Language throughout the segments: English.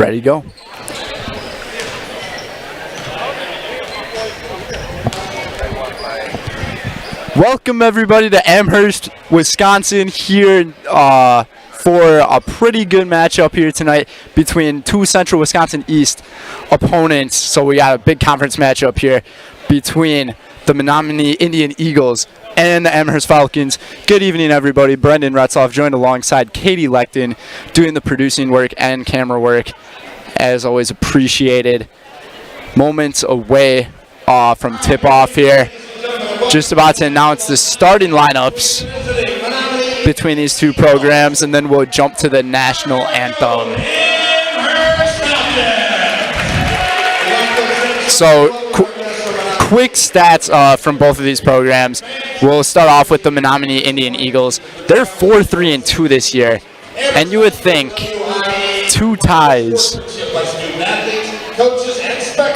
Ready to go. Welcome everybody to Amherst, Wisconsin here for a pretty good matchup here tonight between two Central Wisconsin East opponents. So we got a big conference matchup here between the Menominee Indian Eagles and the Amherst Falcons. Good evening everybody. Brendan Retzoff joined alongside Katie Leckton doing the producing work and camera work. As always, appreciated. Moments away from tip-off here. Just about to announce the starting lineups between these two programs, and then we'll jump to the national anthem. So, quick stats from both of these programs. We'll start off with the Menominee Indian Eagles. They're 4-3-2 this year, and you would think 2 ties.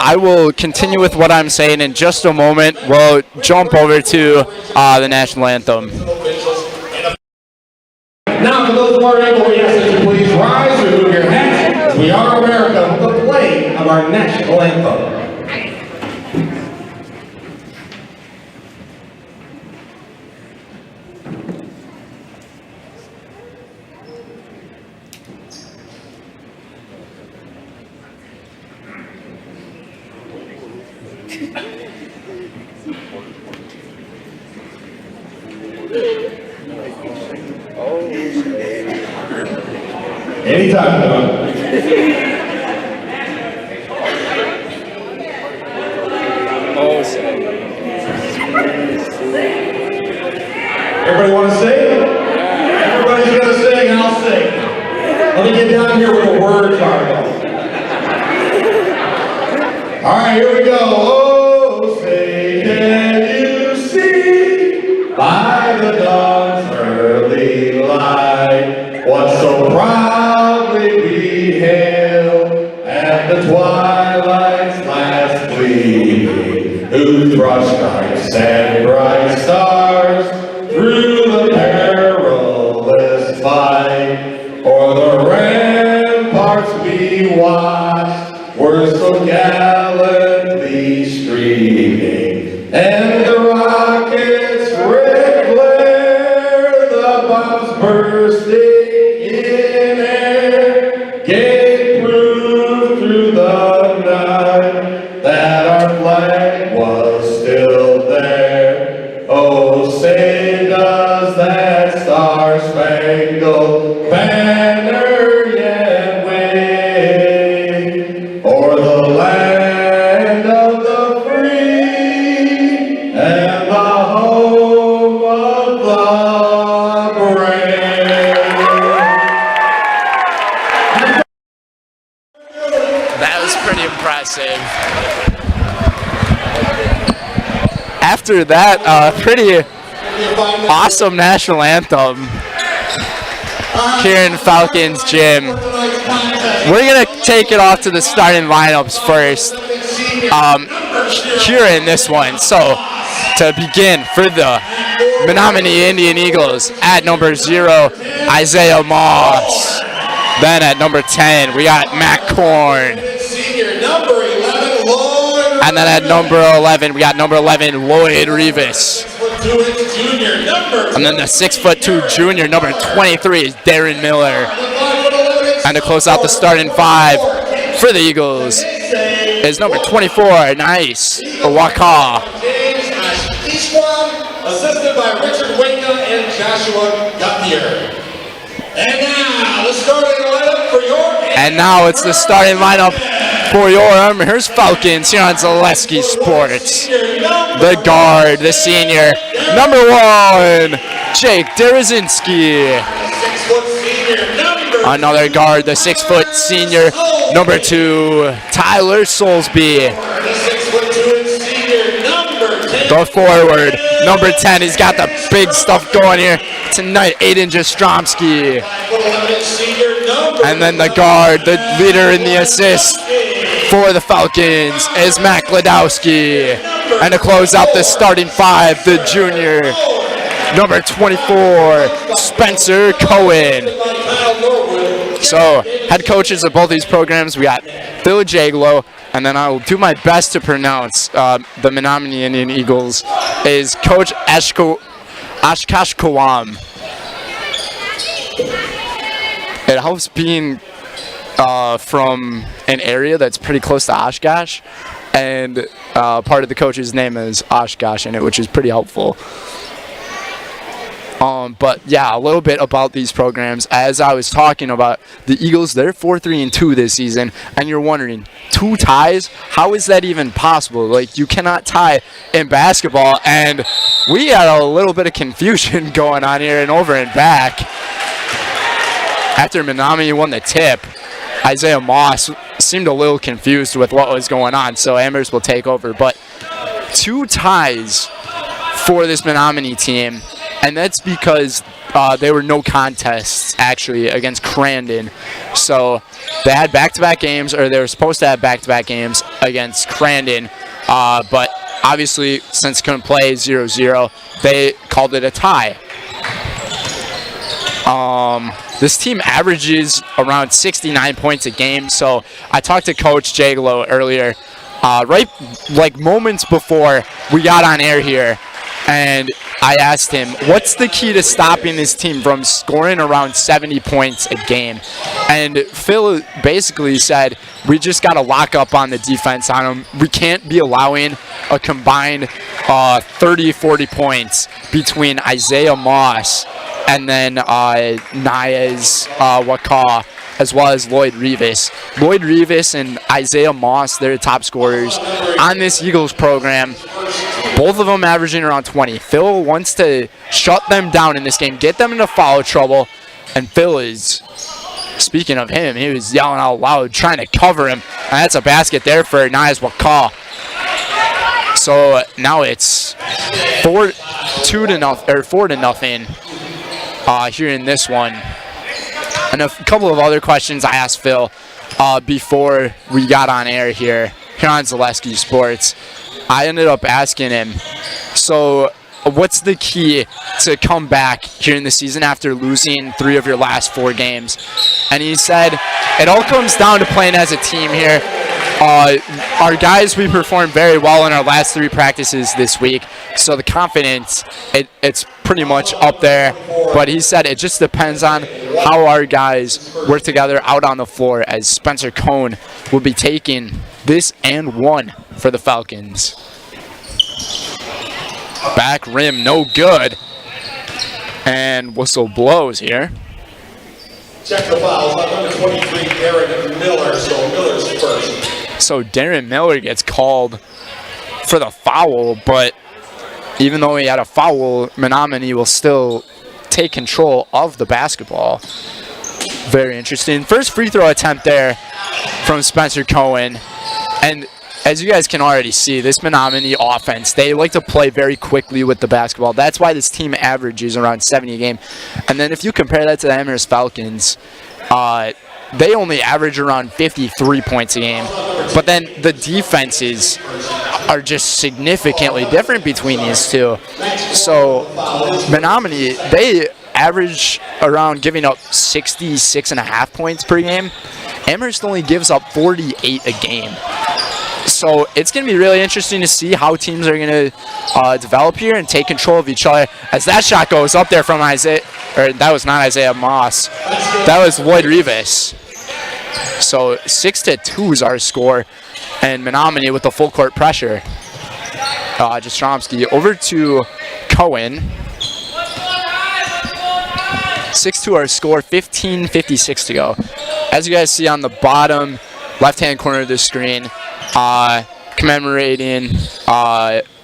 I will continue with what I'm saying in just a moment. We'll jump over to the national anthem. Now, for those who are able, we ask that you please rise, remove your hats. We are America with the play of our national anthem. Anytime, Don. Everybody want to sing? Everybody's going to sing, and I'll sing. Let me get down here where the words are. All right, here we go. Oh, say, can you see by the dawn's early light what so proudly we hailed at the twilight's last gleaming, whose broad stripes and bright stars through the perilous fight o'er the ramparts we watched were so gallantly streaming, and the rockets' red glare, the bombs bursting in air, gave proof through the night that our flag was still there. Oh, say does that star-spangled banner yet wave o'er the land of the free and the home of the brave. That was pretty impressive. After that, pretty awesome national anthem here in Falcons Gym. We're going to take it off to the starting lineups first here in this one. So to begin, for the Menominee Indian Eagles, at number 0, Isaiah Moss. Then at number 10, we got Matt Korn. And then at number 11, we got number 11, Lloyd Rivas. And then the 6'2" junior, number 23, is Darren Miller. And to close out the starting 5 for the Eagles is number 24, nice, Waka. Assisted by Richard Wynka and Joshua Guthier. And now the starting lineup for your. And now it's the starting lineup for your Amherst Falcons here on Zaleski Sports. The guard, the senior, number 1, Jake Derazinski. Another guard, the 6' senior, number 2, Tyler Soulsby. The forward, number 10, he's got the big stuff going here tonight, Aiden Jastromski. And then the guard, the leader in the assist for the Falcons is Matt Gladowski. And to close out the starting 5, the junior, number 24, Spencer Cohen. So, head coaches of both these programs, we got Phil Jaglow, and then I will do my best to pronounce the Menominee Indian Eagles, is Coach Ashkash Kawam. It helps being from an area that's pretty close to Oshkosh, and part of the coach's name is Oshkosh in it, which is pretty helpful. But yeah, a little bit about these programs. As I was talking about, the Eagles, they're 4-3-2 this season, and you're wondering, 2 ties? How is that even possible? Like, you cannot tie in basketball, and we had a little bit of confusion going on here and over and back. After Menominee won the tip, Isaiah Moss seemed a little confused with what was going on, so Amherst will take over. But 2 ties for this Menominee team, and that's because there were no contests actually against Crandon. So they had back-to-back games, or they were supposed to have back-to-back games against Crandon, but obviously since couldn't play 0-0, they called it a tie. This team averages around 69 points a game, so I talked to Coach Jaglow earlier, right like moments before we got on air here, and I asked him, what's the key to stopping this team from scoring around 70 points a game? And Phil basically said, we just got to lock up on the defense on them. We can't be allowing a combined 30-40 points between Isaiah Moss and then Niaz Wakaw, as well as Lloyd Rivas. Lloyd Rivas and Isaiah Moss, they're the top scorers on this Eagles program. Both of them averaging around 20. Phil wants to shut them down in this game, get them into foul trouble, and Phil is, speaking of him, he was yelling out loud, trying to cover him, and that's a basket there for Niaz Wakaw. So now it's 4-0 here in this one. And a couple of other questions I asked Phil before we got on air here on Zaleski Sports. I ended up asking him, so what's the key to come back here in the season after losing 3 of your last 4 games? And he said, it all comes down to playing as a team here. Our guys, we performed very well in our last 3 practices this week, so the confidence, it's pretty much up there. But he said it just depends on how our guys work together out on the floor, as Spencer Cone will be taking this and 1 for the Falcons. Back rim, no good. And whistle blows here. Check the fouls on number 23, Darren Miller, so Miller's first. So Darren Miller gets called for the foul, but even though he had a foul, Menominee will still take control of the basketball. Very interesting. First free throw attempt there from Spencer Cohen. And as you guys can already see, this Menominee offense, they like to play very quickly with the basketball. That's why this team averages around 70 a game. And then if you compare that to the Amherst Falcons, they only average around 53 points a game. But then the defenses are just significantly different between these two. So Menominee, they average around giving up 66.5 points per game. Amherst only gives up 48 a game. So it's going to be really interesting to see how teams are going to develop here and take control of each other. As that shot goes up there from Isaiah, or that was not Isaiah Moss, that was Lloyd Rivas. So 6-2 is our score, and Menominee with the full court pressure. Jastrzomski over to Cohen. 6-2 our score, 15:56 to go. As you guys see on the bottom left-hand corner of the screen, commemorating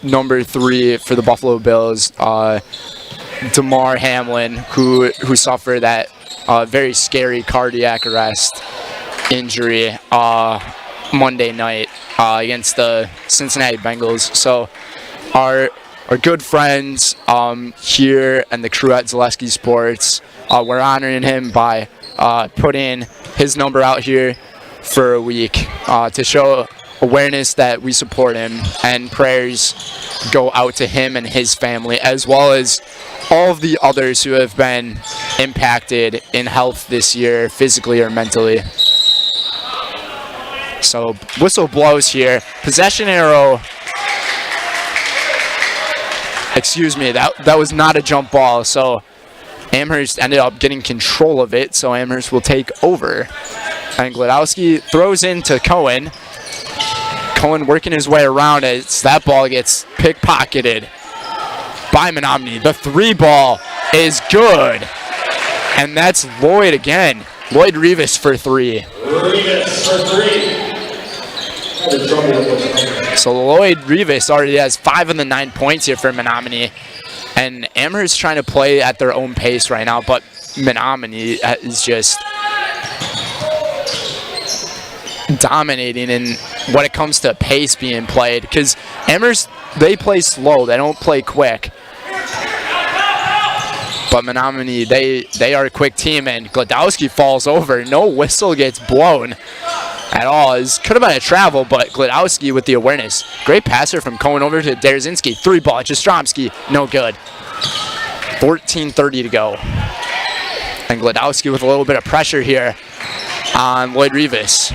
number 3 for the Buffalo Bills, DeMar Hamlin, who suffered that very scary cardiac arrest injury Monday night against the Cincinnati Bengals. So our good friends here and the crew at Zaleski Sports, we're honoring him by putting his number out here for a week to show awareness that we support him, and prayers go out to him and his family, as well as all of the others who have been impacted in health this year, physically or mentally. So whistle blows here. Possession arrow. Excuse me, that was not a jump ball. So Amherst ended up getting control of it. So Amherst will take over. And Glodowski throws into Cohen. Cohen working his way around as that ball gets pickpocketed by Menominee. The 3 ball is good. And that's Lloyd again. Lloyd Rivas for 3. Rivas for 3. So Lloyd Rivas already has 5 of the 9 points here for Menominee. And Amherst trying to play at their own pace right now, but Menominee is just dominating in when it comes to pace being played. Because Amherst, they play slow, they don't play quick. But Menominee, they are a quick team, and Glodowski falls over. No whistle gets blown at all. It could have been a travel, but Glodowski with the awareness. Great passer from Cohen over to Derzinski. 3 ball, Jastrzomski, no good. 14:30 to go. And Glodowski with a little bit of pressure here on Lloyd Rivas.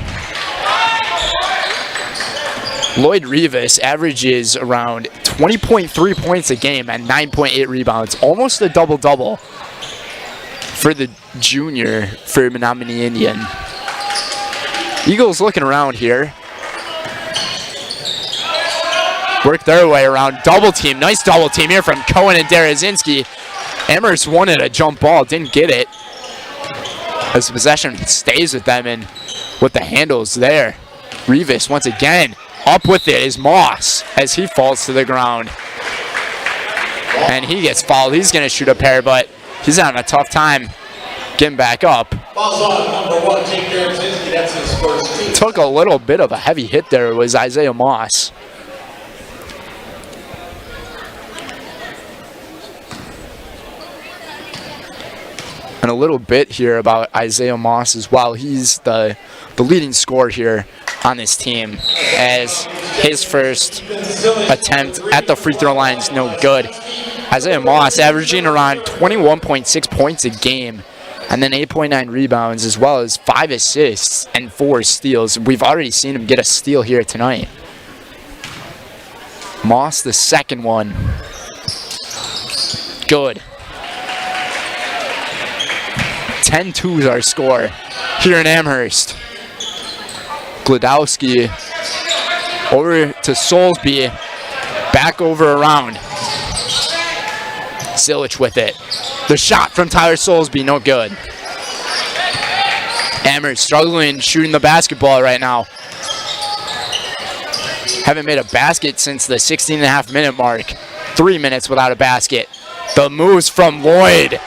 Lloyd Rivas averages around 20.3 points a game and 9.8 rebounds. Almost a double-double for the junior for Menominee Indian. Eagles looking around here. Work their way around. Double team. Nice double team here from Cohen and Derzinski. Amherst wanted a jump ball. Didn't get it. As the possession stays with them and with the handles there. Rivas once again. Up with it is Moss as he falls to the ground. And he gets fouled. He's going to shoot a pair, but he's having a tough time getting back up. Took a little bit of a heavy hit there. It was Isaiah Moss. And a little bit here about Isaiah Moss as well. He's the leading scorer here on this team, as his first attempt at the free throw line is no good. Isaiah Moss averaging around 21.6 points a game, and then 8.9 rebounds, as well as 5 assists and 4 steals. We've already seen him get a steal here tonight. Moss, the second one. Good. 10-2 is our score here in Amherst. Glodowski over to Soulsby, back over around. Zilich with it. The shot from Tyler Soulsby, no good. Amherst struggling shooting the basketball right now. Haven't made a basket since the 16.5-minute mark. 3 minutes without a basket. The moves from Lloyd.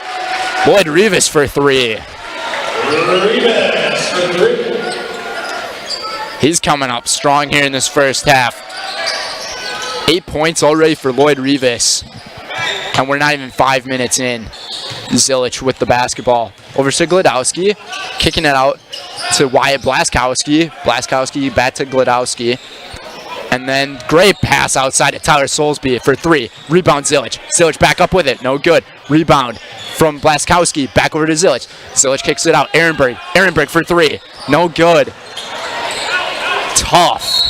Lloyd Rivas for 3. Rivas for 3. He's coming up strong here in this first half. 8 points already for Lloyd Rivas. And we're not even 5 minutes in. Zilich with the basketball. Over to Glodowski. Kicking it out to Wyatt Blaskowski. Blaskowski back to Glodowski. And then great pass outside to Tyler Soulsby for 3. Rebound Zilich. Zilich back up with it. No good. Rebound from Blaskowski. Back over to Zilich. Zilich kicks it out. Ehrenberg. Ehrenberg for 3. No good. Tough.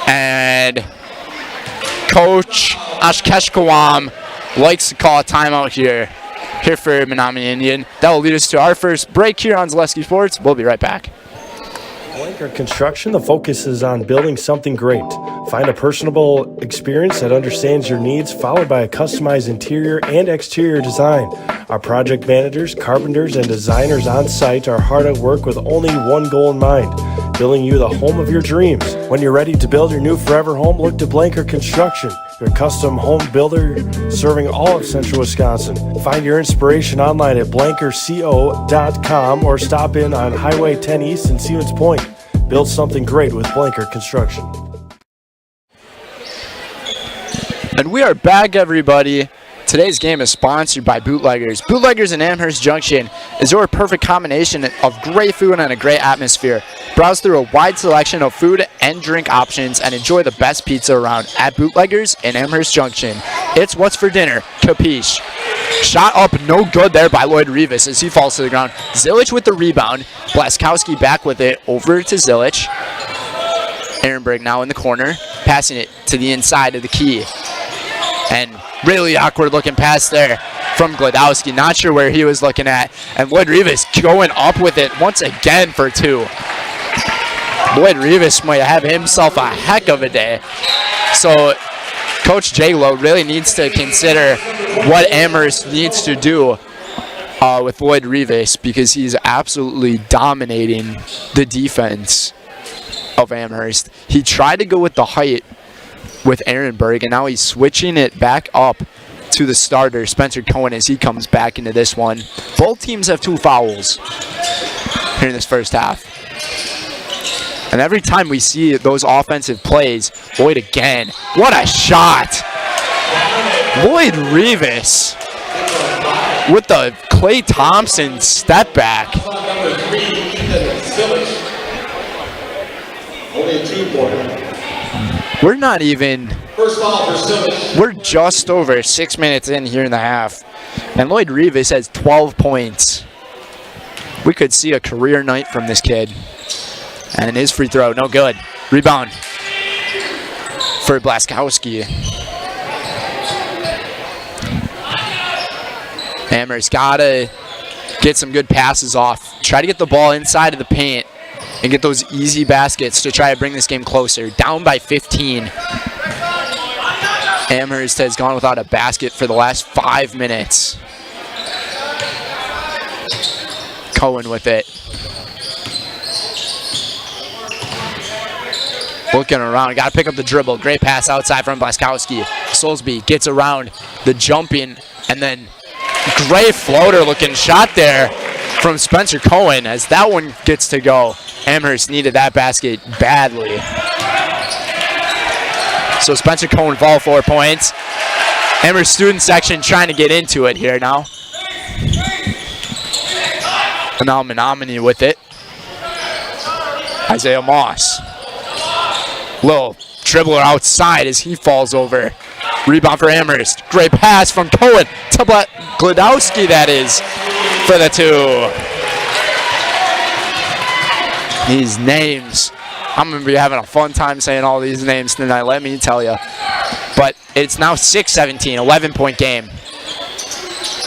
And Coach Ashkeshkawam likes to call a timeout here for Menominee Indian. That will lead us to our first break here on Zaleski Sports. We'll be right back. Blanker Construction, the focus is on building something great. Find a personable experience that understands your needs, followed by a customized interior and exterior design. Our project managers, carpenters, and designers on site are hard at work with only one goal in mind: building you the home of your dreams. When you're ready to build your new forever home, look to Blanker Construction, your custom home builder serving all of Central Wisconsin. Find your inspiration online at blankerco.com or stop in on Highway 10 East in Stevens Point. Build something great with Blanker Construction. And we are back, everybody. Today's game is sponsored by Bootleggers. Bootleggers in Amherst Junction is your perfect combination of great food and a great atmosphere. Browse through a wide selection of food and drink options and enjoy the best pizza around at Bootleggers in Amherst Junction. It's what's for dinner, capiche. Shot up, no good there by Lloyd Rivas as he falls to the ground. Zilich with the rebound. Blaskowski back with it over to Zilich. Ehrenberg now in the corner, passing it to the inside of the key. And really awkward looking pass there from Gladowski. Not sure where he was looking at. And Lloyd Rivas going up with it once again for two. Lloyd Rivas might have himself a heck of a day. So Coach Jaglow really needs to consider what Amherst needs to do with Lloyd Rivas, because he's absolutely dominating the defense of Amherst. He tried to go with the height with Ehrenberg, and now he's switching it back up to the starter, Spencer Cohen, as he comes back into this one. Both teams have 2 fouls here in this first half. And every time we see those offensive plays, Lloyd again. What a shot! Lloyd Rivas with the Klay Thompson step back. We're not even, we're just over 6 minutes in here in the half. And Lloyd Rivas has 12 points. We could see a career night from this kid. And his free throw, no good. Rebound for Blaskowski. Amherst gotta get some good passes off. Try to get the ball inside of the paint and get those easy baskets to try to bring this game closer. Down by 15. Amherst has gone without a basket for the last 5 minutes. Cohen with it. Looking around, got to pick up the dribble. Great pass outside from Blaskowski. Soulsby gets around the jumping, and then great floater looking shot there from Spencer Cohen as that one gets to go. Amherst needed that basket badly. So Spencer Cohen with all 4 points. Amherst student section trying to get into it here now. And now Menominee with it. Isaiah Moss. Little dribbler outside as he falls over. Rebound for Amherst. Great pass from Cohen to Gladowski, that is, for the 2. These names. I'm going to be having a fun time saying all these names tonight, let me tell you. But it's now 6-17, 11-point game.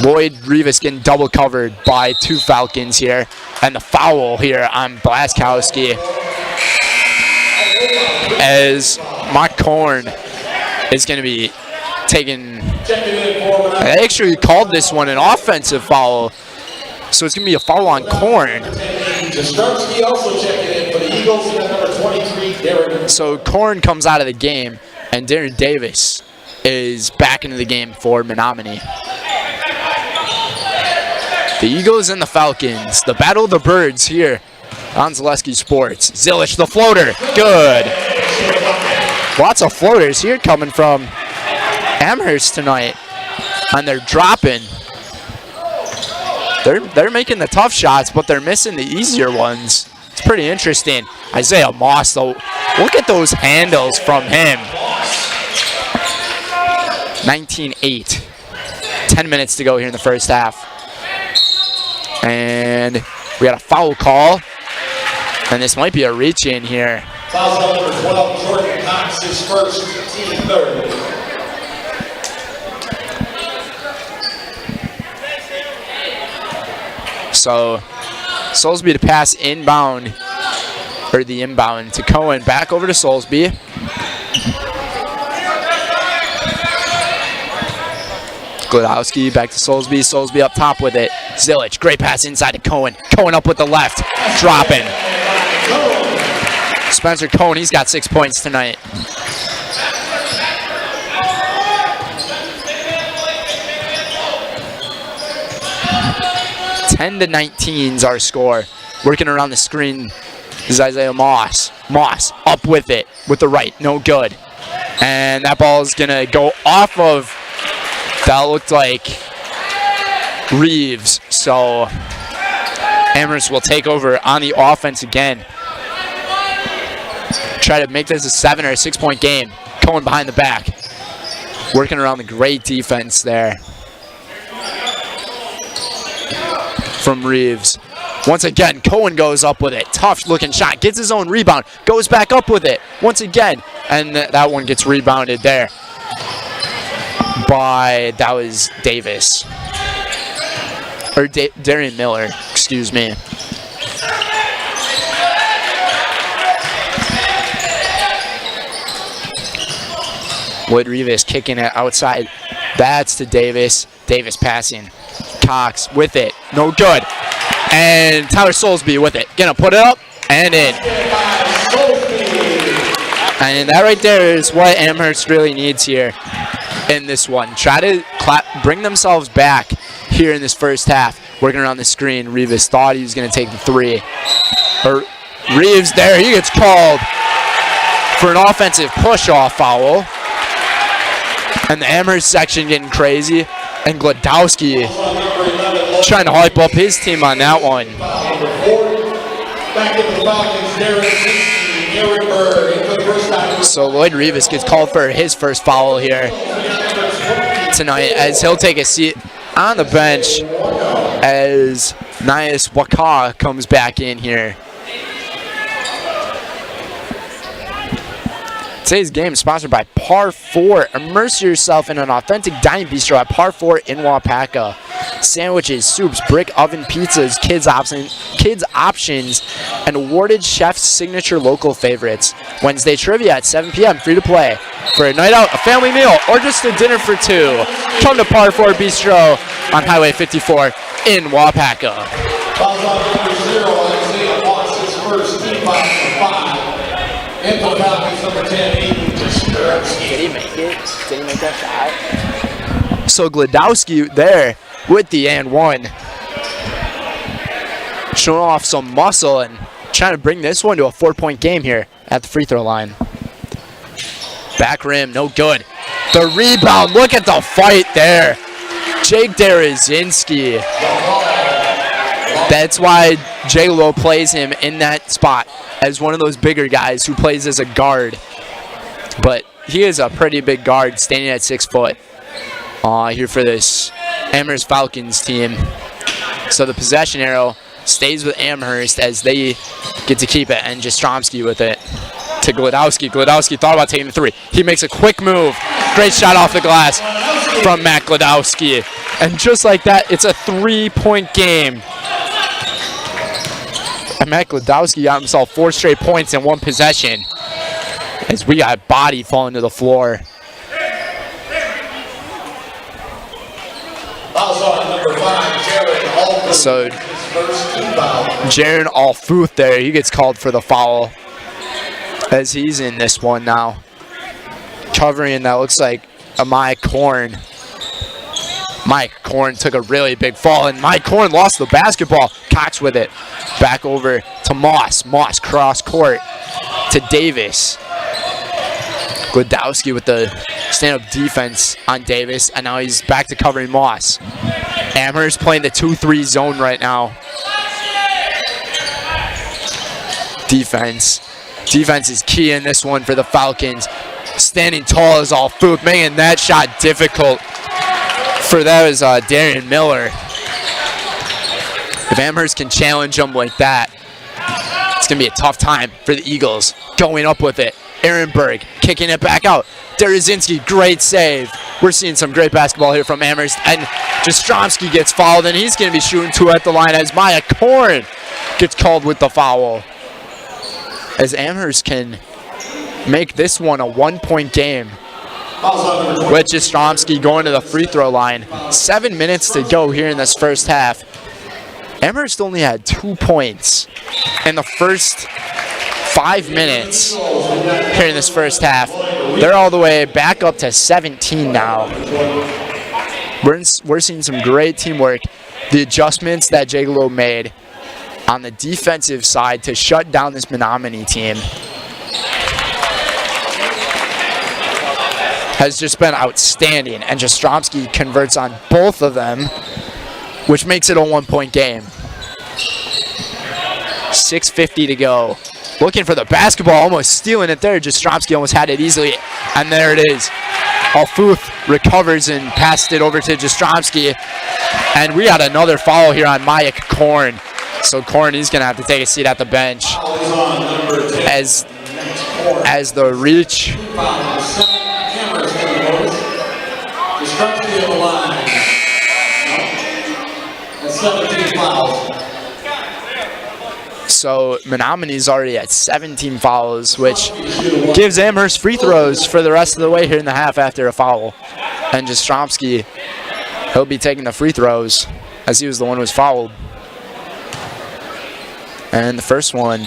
Lloyd Rivas getting double covered by 2 Falcons here. And the foul here on Blaskowski, as Mike Korn is going to be taking, I actually called this one an offensive foul, so it's going to be a foul on Korn. So Korn comes out of the game, and Darren Davis is back into the game for Menominee. The Eagles and the Falcons, the battle of the birds here on Zaleski Sports. Zilich, the floater, good. Lots of floaters here coming from Amherst tonight, and they're dropping. They're making the tough shots, but they're missing the easier ones. It's pretty interesting. Isaiah Moss, though, look at those handles from him. 19-8. 10 minutes to go here in the first half. And we got a foul call. And this might be a reach in here. Foul number 12, Jordan Cox, his first, team third. So Soulsby to pass inbound, or the inbound to Cohen. Back over to Soulsby. Gladowski back to Soulsby. Soulsby up top with it. Zilich, great pass inside to Cohen. Cohen up with the left, dropping. Spencer Cohen, he's got 6 points tonight. (10 to 19 is our score. Working around the screen is Isaiah Moss. Moss up with it with the right, no good. And that ball is gonna go off of, that looked like Reeves. So Amherst will take over on the offense again. Try to make this a 7 or a 6 point game. Cohen behind the back. Working around the great defense there from Reeves. Once again, Cohen goes up with it. Tough looking shot. Gets his own rebound. Goes back up with it once again. And that one gets rebounded there by, that was Davis. Or Darian Miller, excuse me. Wood Rivas kicking it outside. That's to Davis. Davis passing. Cox with it. No good. And Tyler Soulsby with it. Gonna put it up and in. And that right there is what Amherst really needs here in this one. Try to bring themselves back here in this first half. Working around the screen. Rivas thought he was gonna take the three. Reeves there. He gets called for an offensive push-off foul. And the Amherst section getting crazy. And Glodowski trying to hype up his team on that one. So Lloyd Rivas gets called for his first foul here tonight, as he'll take a seat on the bench as Nias Waka comes back in here. Today's game is sponsored by Par 4. Immerse yourself in an authentic dining bistro at Par 4 in Waupaca. Sandwiches, soups, brick oven pizzas, kids options, and awarded chef's signature local favorites. Wednesday trivia at 7 p.m. free to play. For a night out, a family meal, or just a dinner for two, come to Par 4 Bistro on Highway 54 in Waupaca. Did he make it? Did he make that shot? So Glodowski there with the and one. Showing off some muscle and trying to bring this one to a 4-point game here at the free throw line. Back rim, no good. The rebound, look at the fight there. Jake Derazinski. That's why J-Lo plays him in that spot as one of those bigger guys who plays as a guard. But he is a pretty big guard, standing at 6 foot. Here for this Amherst Falcons team. So the possession arrow stays with Amherst as they get to keep it, and Jastrzomski with it to Glodowski. Glodowski thought about taking the three. He makes a quick move. Great shot off the glass from Matt Glodowski. And just like that, it's a 3-point game. And Matt Glodowski got himself 4 straight points in one possession, as we got body falling to the floor. So Jaron Alfuth there, he gets called for the foul as he's in this one now. Covering, that looks like a Mike Korn. Mike Korn took a really big fall, and Mike Korn lost the basketball. Cox with it. Back over to Moss. Moss cross court to Davis. Glodowski with the stand-up defense on Davis, and now he's back to covering Moss. Amherst playing the 2-3 zone right now. Defense is key in this one for the Falcons. Standing tall is Alfuth, making that shot difficult. For that was Darian Miller. If Amherst can challenge him like that, it's going to be a tough time for the Eagles. Going up with it. Ehrenberg kicking it back out. Derazinski, great save. We're seeing some great basketball here from Amherst. And Jastrzomski gets fouled, and he's going to be shooting 2 at the line as Maya Korn gets called with the foul. As Amherst can make this one a 1-point game. With Jastrzomski going to the free throw line. 7 minutes to go here in this first half. Amherst only had 2 points in the first 5 minutes here in this first half. They're all the way back up to 17 now. We're seeing some great teamwork. The adjustments that J-Lo made on the defensive side to shut down this Menominee team has just been outstanding, and Jastrzomski converts on both of them, which makes it a 1-point game. 6:50 to go. Looking for the basketball, almost stealing it there. Jastrzomski almost had it easily, and there it is. Alfuth recovers and passed it over to Jastrzemski. And we got another foul here on Mayak Korn. So Korn is going to have to take a seat at the bench as the reach. So Menominee's already at 17 fouls, which gives Amherst free throws for the rest of the way here in the half after a foul. And Jastrzemski, he'll be taking the free throws as he was the one who was fouled. And the first one,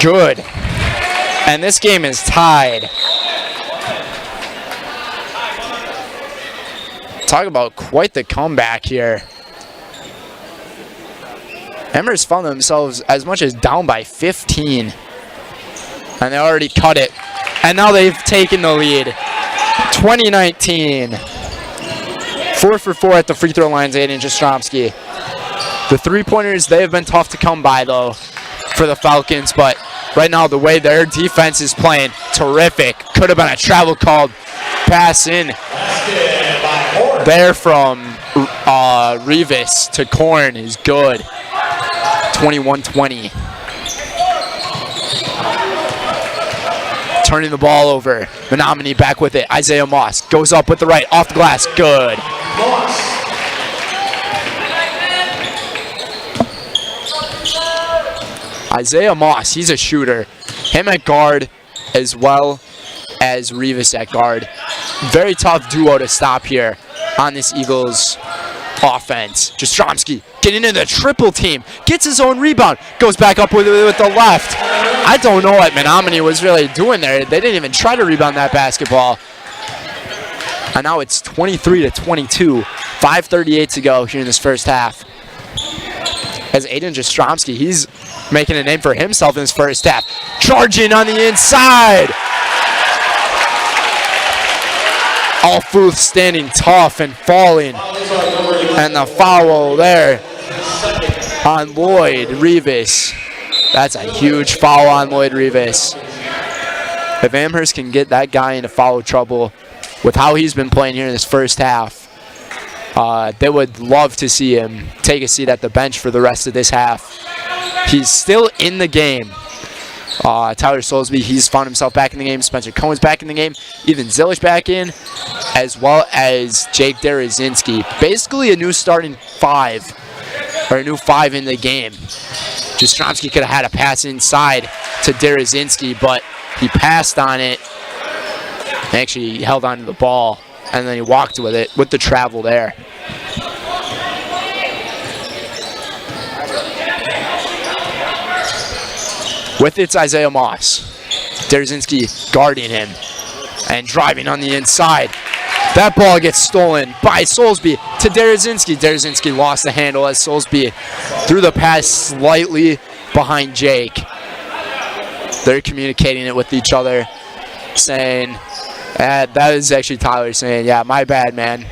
good. And this game is tied. Talk about quite the comeback here. Amherst found themselves as much as down by 15. And they already cut it. And now they've taken the lead. 2019. 4 for 4 at the free throw lines, Aiden Jastrzemski. The three-pointers, they have been tough to come by, though, for the Falcons. But right now, the way their defense is playing, terrific. Could have been a travel called pass in there from Rivas to Korn is good. 21-20. Turning the ball over. Menominee back with it. Isaiah Moss goes up with the right. Off the glass. Good. Isaiah Moss, he's a shooter. Him at guard as well as Rivas at guard. Very tough duo to stop here on this Eagles offense. Jastrzemski getting into the triple team. Gets his own rebound. Goes back up with the left. I don't know what Menominee was really doing there. They didn't even try to rebound that basketball. And now it's 23-22. 5:38 to go here in this first half. As Aiden Jastrzemski, he's making a name for himself in his first half. Charging on the inside. Alfuth standing tough and falling. And the foul there on Lloyd Rivas. That's a huge foul on Lloyd Rivas. If Amherst can get that guy into foul trouble with how he's been playing here in this first half, they would love to see him take a seat at the bench for the rest of this half. He's still in the game. Tyler Soulsby, he's found himself back in the game. Spencer Cohen's back in the game. Ethan Zillich back in, as well as Jake Derazinski. Basically a new starting five, or a new five in the game. Jastrzemski could have had a pass inside to Derazinski, but he passed on it. Actually, he held on to the ball, and then he walked with it, with the travel there. With it's Isaiah Moss. Derazinski guarding him and driving on the inside. That ball gets stolen by Soulsby to Derazinski. Derazinski lost the handle as Soulsby threw the pass slightly behind Jake. They're communicating it with each other, saying, that is actually Tyler saying, yeah, my bad, man.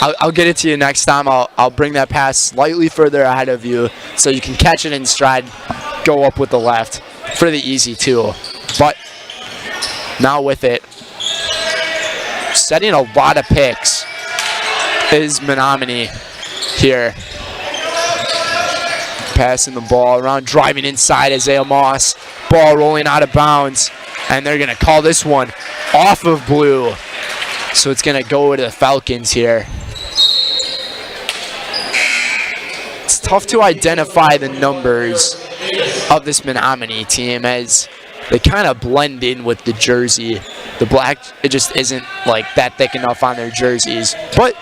I'll get it to you next time. I'll bring that pass slightly further ahead of you so you can catch it in stride, go up with the left for the easy two. But now with it, setting a lot of picks is Menominee here. Passing the ball around, driving inside Isaiah Moss. Ball rolling out of bounds. And they're going to call this one off of blue. So it's going to go to the Falcons here. It's tough to identify the numbers of this Menominee team as they kind of blend in with the jersey. The black, it just isn't like that thick enough on their jerseys. But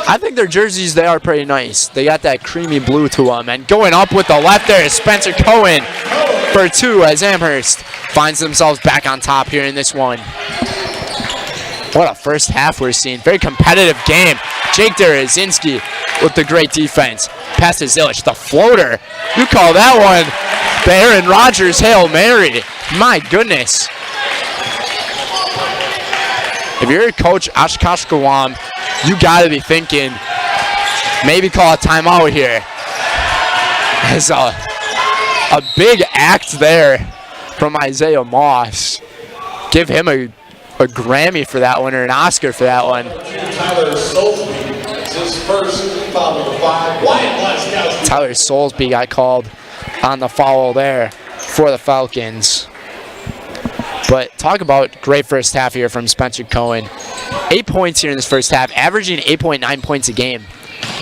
I think their jerseys, they are pretty nice. They got that creamy blue to them. And going up with the left there is Spencer Cohen for two as Amherst finds themselves back on top here in this one. What a first half we're seeing. Very competitive game. Jake Derazinski with the great defense. Pass to Zillich. The floater. You call that one the Aaron Rodgers Hail Mary. My goodness. If you're Coach Oshkosh Gawam, you got to be thinking, maybe call a timeout here. There's a big act there from Isaiah Moss. Give him a a Grammy for that one or an Oscar for that one. Tyler Soulsby, it's his first foul number 5. Wyatt Laskowski. Tyler Soulsby got called on the foul there for the Falcons. But talk about great first half here from Spencer Cohen. 8 points here in this first half, averaging 8.9 points a game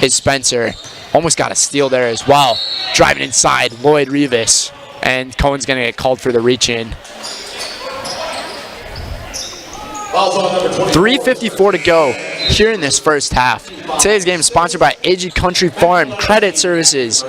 is Spencer. Almost got a steal there as well. Driving inside, Lloyd Rivas. And Cohen's going to get called for the reach-in. 3:54 to go here in this first half. Today's game is sponsored by AG Country Farm Credit Services.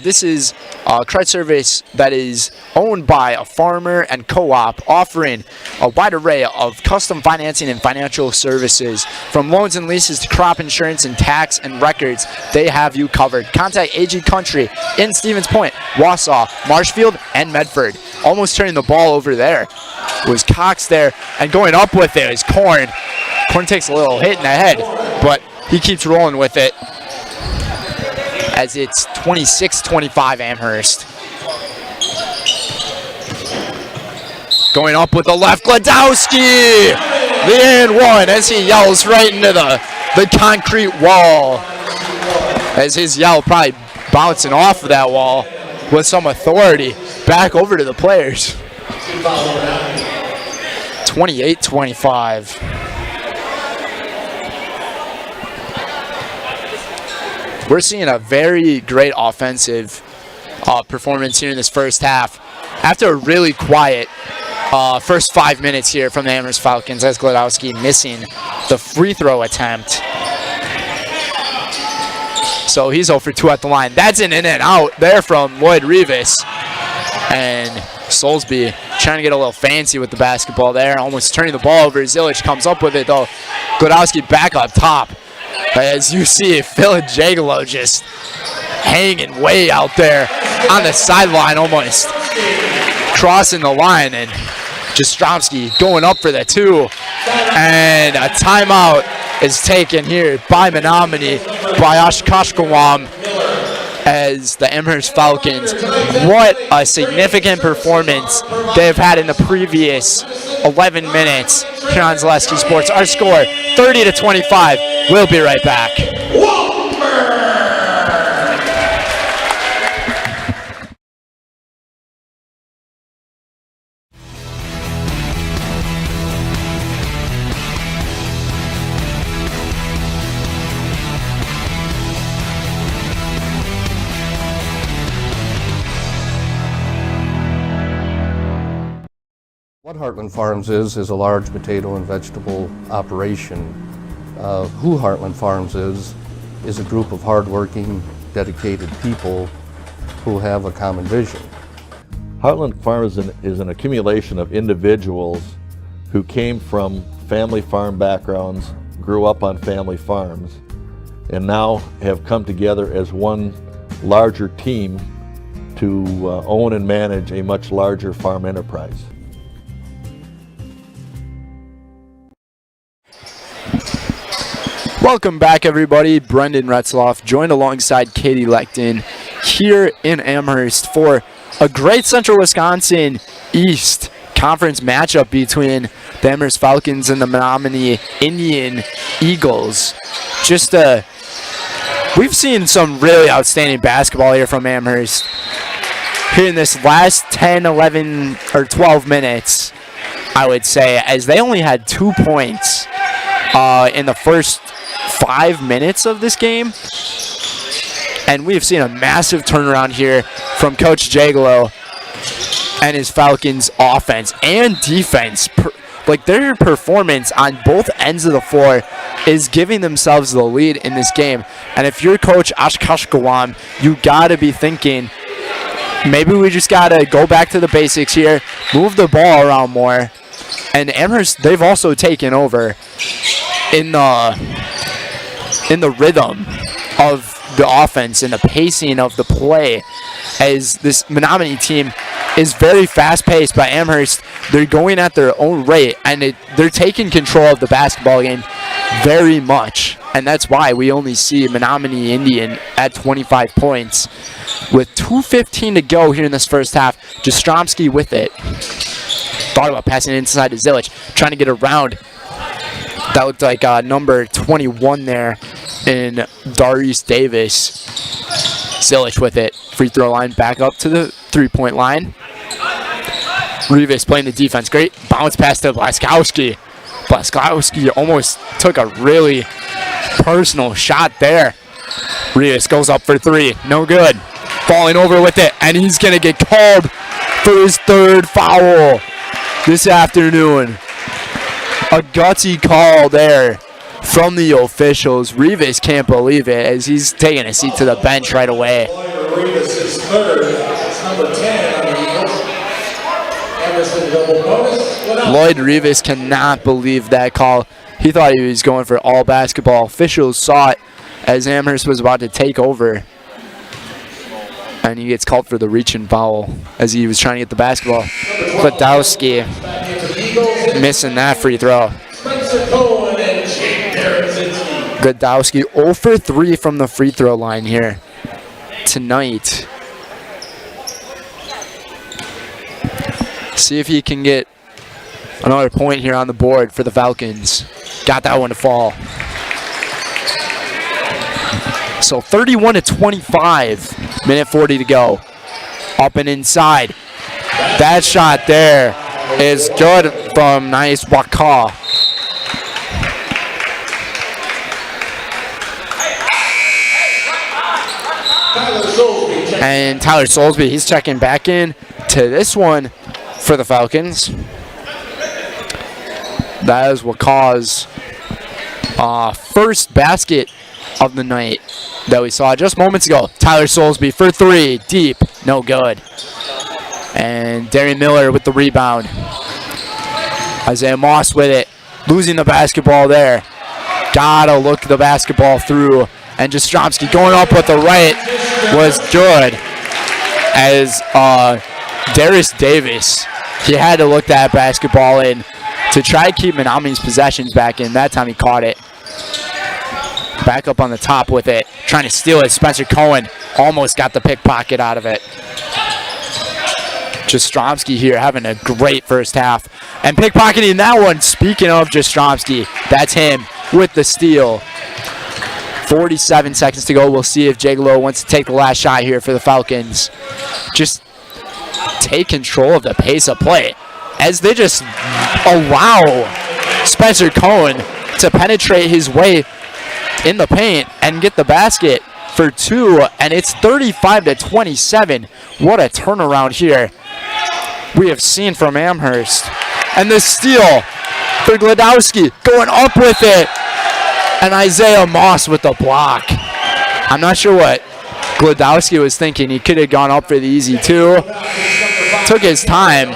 This is a credit service that is owned by a farmer and co-op, offering a wide array of custom financing and financial services. From loans and leases to crop insurance and tax and records, they have you covered. Contact AG Country in Stevens Point, Wausau, Marshfield, and Medford. Almost turning the ball over there was Cox there, and going up with it is Korn. Korn takes a little hit in the head, but he keeps rolling with it as it's 26-25 Amherst. Going up with the left, Gladowski! The and one as he yells right into the concrete wall. As his yell probably bouncing off of that wall with some authority. Back over to the players. 28-25. We're seeing a very great offensive performance here in this first half. After a really quiet first 5 minutes here from the Amherst Falcons, as Gladowski missing the free throw attempt. So he's 0 for 2 at the line. That's an in and out there from Lloyd Rivas. And Soulsby trying to get a little fancy with the basketball there, almost turning the ball over. Zilic comes up with it though. Gladowski back up top. As you see, Phil and Jagalo just hanging way out there on the sideline, almost crossing the line, and Jastrzomski going up for the 2. And a timeout is taken here by Menominee, by Oshkoshkowam, as the Amherst Falcons. What a significant performance they've had in the previous 11 minutes here on Zaleski Sports. Our score, 30-25. We'll be right back. What Heartland Farms is a large potato and vegetable operation. Who Heartland Farms is a group of hardworking, dedicated people who have a common vision. Heartland Farms is an accumulation of individuals who came from family farm backgrounds, grew up on family farms, and now have come together as one larger team to own and manage a much larger farm enterprise. Welcome back, everybody. Brendan Retzloff joined alongside Katie Leckton here in Amherst for a great Central Wisconsin East Conference matchup between the Amherst Falcons and the Menominee Indian Eagles. We've seen some really outstanding basketball here from Amherst here in this last 10, 11, or 12 minutes, I would say, as they only had 2 points in the first 5 minutes of this game. And we've seen a massive turnaround here from Coach Jagalo and his Falcons offense and defense. Like, their performance on both ends of the floor is giving themselves the lead in this game. And if you're Coach Oshkoshkowam, you got to be thinking, maybe we just got to go back to the basics here, move the ball around more. And Amherst, they've also taken over in the rhythm of the offense and the pacing of the play, as this Menominee team is very fast-paced. By Amherst, they're going at their own rate, and they're taking control of the basketball game very much. And that's why we only see Menominee Indian at 25 points. With 2:15 to go here in this first half, Jastrzomski with it. thought about passing it inside to Zilic, trying to get around. That looked like number 21 there in Darius Davis. Zilic with it. Free throw line back up to the three-point line. Rivas playing the defense. Great bounce pass to Blaskowski. Blaskowski almost took a really personal shot there. Rivas goes up for three. No good. Falling over with it. And he's going to get called for his third foul this afternoon. A gutsy call there from the officials. Rivas can't believe it as he's taking a seat to the bench right away. Rivas is third. It's number 10 on the Eagles. Amherst double bonus. Lloyd Rivas cannot believe that call. He thought he was going for all basketball. Officials saw it as Amherst was about to take over. And he gets called for the reach and foul as he was trying to get the basketball. Gladowski missing that free throw. Gladowski 0 for 3 from the free throw line here tonight. See if he can get another point here on the board for the Falcons. Got that one to fall. So 31-25, minute 40 to go. Up and inside. That shot there is good from Nice Waka. And Tyler Soulsby, he's checking back in to this one for the Falcons. That is Waka's first basket of the night that we saw just moments ago. Tyler Soulsby for three, deep, no good. And Darian Miller with the rebound. Isaiah Moss with it, losing the basketball there. Gotta look the basketball through. And Jastrzomski going up with the right was good. As Darius Davis, he had to look that basketball in to try to keep Menominee's possessions back in. That time he caught it. Back up on the top with it, trying to steal it. Spencer Cohen almost got the pickpocket out of it. Jastrzomski here having a great first half. And pickpocketing that one, speaking of Jastrzomski, that's him with the steal. 47 seconds to go. We'll see if Jagalo wants to take the last shot here for the Falcons. Just take control of the pace of play as they just allow Spencer Cohen to penetrate his way in the paint and get the basket for two, and it's 35-27. What a turnaround here we have seen from Amherst. And the steal for Gladowski, going up with it, and Isaiah Moss with the block. I'm not sure what Gladowski was thinking. He could have gone up for the easy two. Took his time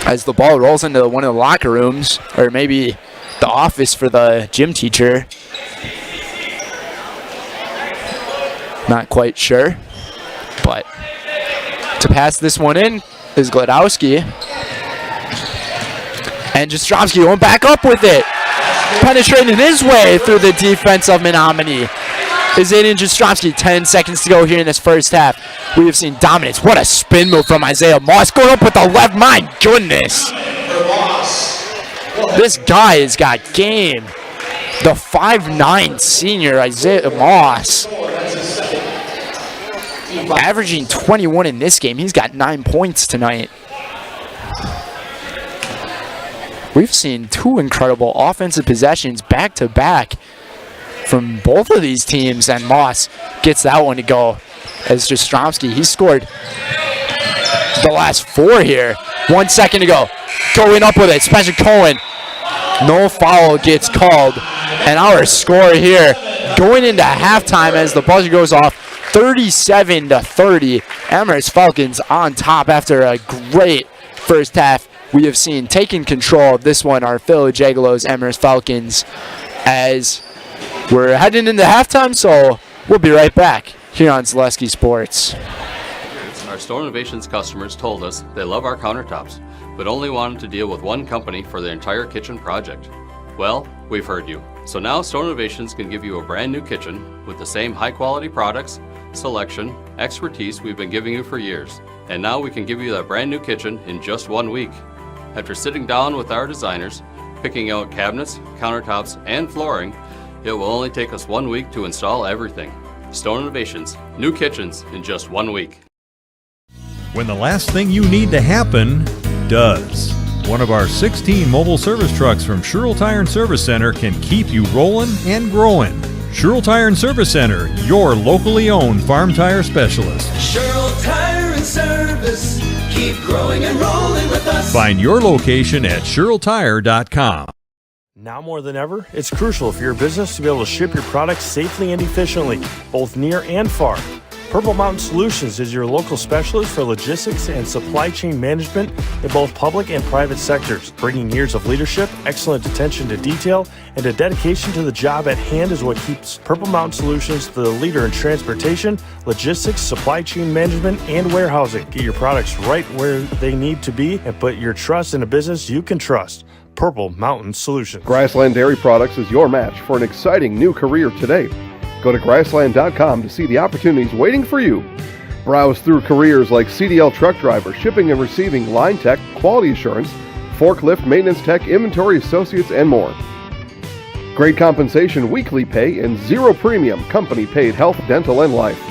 as the ball rolls into one of the locker rooms, or maybe the office for the gym teacher. Not quite sure, but to pass this one in is Gladowski. And Jastrzomski going back up with it. Penetrating his way through the defense of Menominee is Aiden Jastrzomski. 10 seconds to go here in this first half. We have seen dominance. What a spin move from Isaiah Moss. Going up with the left. My goodness. This guy has got game. The 5'9" senior Isaiah Moss. Averaging 21 in this game. He's got 9 points tonight. We've seen two incredible offensive possessions back to back from both of these teams, and Moss gets that one to go as Jastrzomski. He scored the last four here. 1 second to go. Going up with it, Spencer Cohen. No foul gets called. And our score here going into halftime as the buzzer goes off, 37-30. Amherst Falcons on top after a great first half. We have seen taking control of this one, our Philly Jagalos, Amherst Falcons, as we're heading into halftime, so we'll be right back here on Zaleski Sports. Our Store Innovations customers told us they love our countertops, but only wanted to deal with one company for their entire kitchen project. Well, we've heard you. So now Store Innovations can give you a brand new kitchen with the same high quality products, selection, expertise we've been giving you for years. And now we can give you that brand new kitchen in just 1 week. After sitting down with our designers, picking out cabinets, countertops, and flooring, it will only take us 1 week to install everything. Stone Innovations, new kitchens in just 1 week. When the last thing you need to happen does. One of our 16 mobile service trucks from Sherrill Tire and Service Center can keep you rolling and growing. Sherrill Tire and Service Center, your locally owned farm tire specialist. Sherrill Tire and Service, keep growing and rolling with us. Find your location at SherrillTire.com. Now more than ever, it's crucial for your business to be able to ship your products safely and efficiently, both near and far. Purple Mountain Solutions is your local specialist for logistics and supply chain management in both public and private sectors. Bringing years of leadership, excellent attention to detail, and a dedication to the job at hand is what keeps Purple Mountain Solutions the leader in transportation, logistics, supply chain management, and warehousing. Get your products right where they need to be and put your trust in a business you can trust. Purple Mountain Solutions. Grassland Dairy Products is your match for an exciting new career today. Go to grassland.com to see the opportunities waiting for you. Browse through careers like CDL truck driver, shipping and receiving, line tech, quality assurance, forklift, maintenance tech, inventory associates, and more. Great compensation, weekly pay, and zero premium company paid health, dental, and life.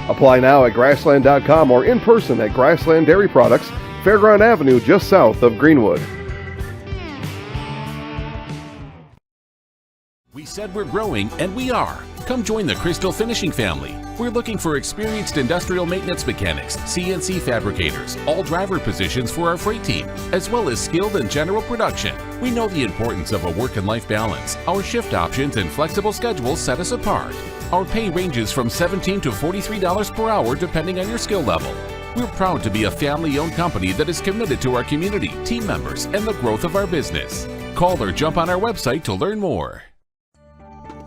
Apply now at grassland.com or in person at Grassland Dairy Products, Fairground Avenue, just south of Greenwood. We said we're growing, and we are. Come join the Crystal Finishing family. We're looking for experienced industrial maintenance mechanics, CNC fabricators, all driver positions for our freight team, as well as skilled and general production. We know the importance of a work and life balance. Our shift options and flexible schedules set us apart. Our pay ranges from $17 to $43 per hour depending on your skill level. We're proud to be a family-owned company that is committed to our community, team members, and the growth of our business. Call or jump on our website to learn more.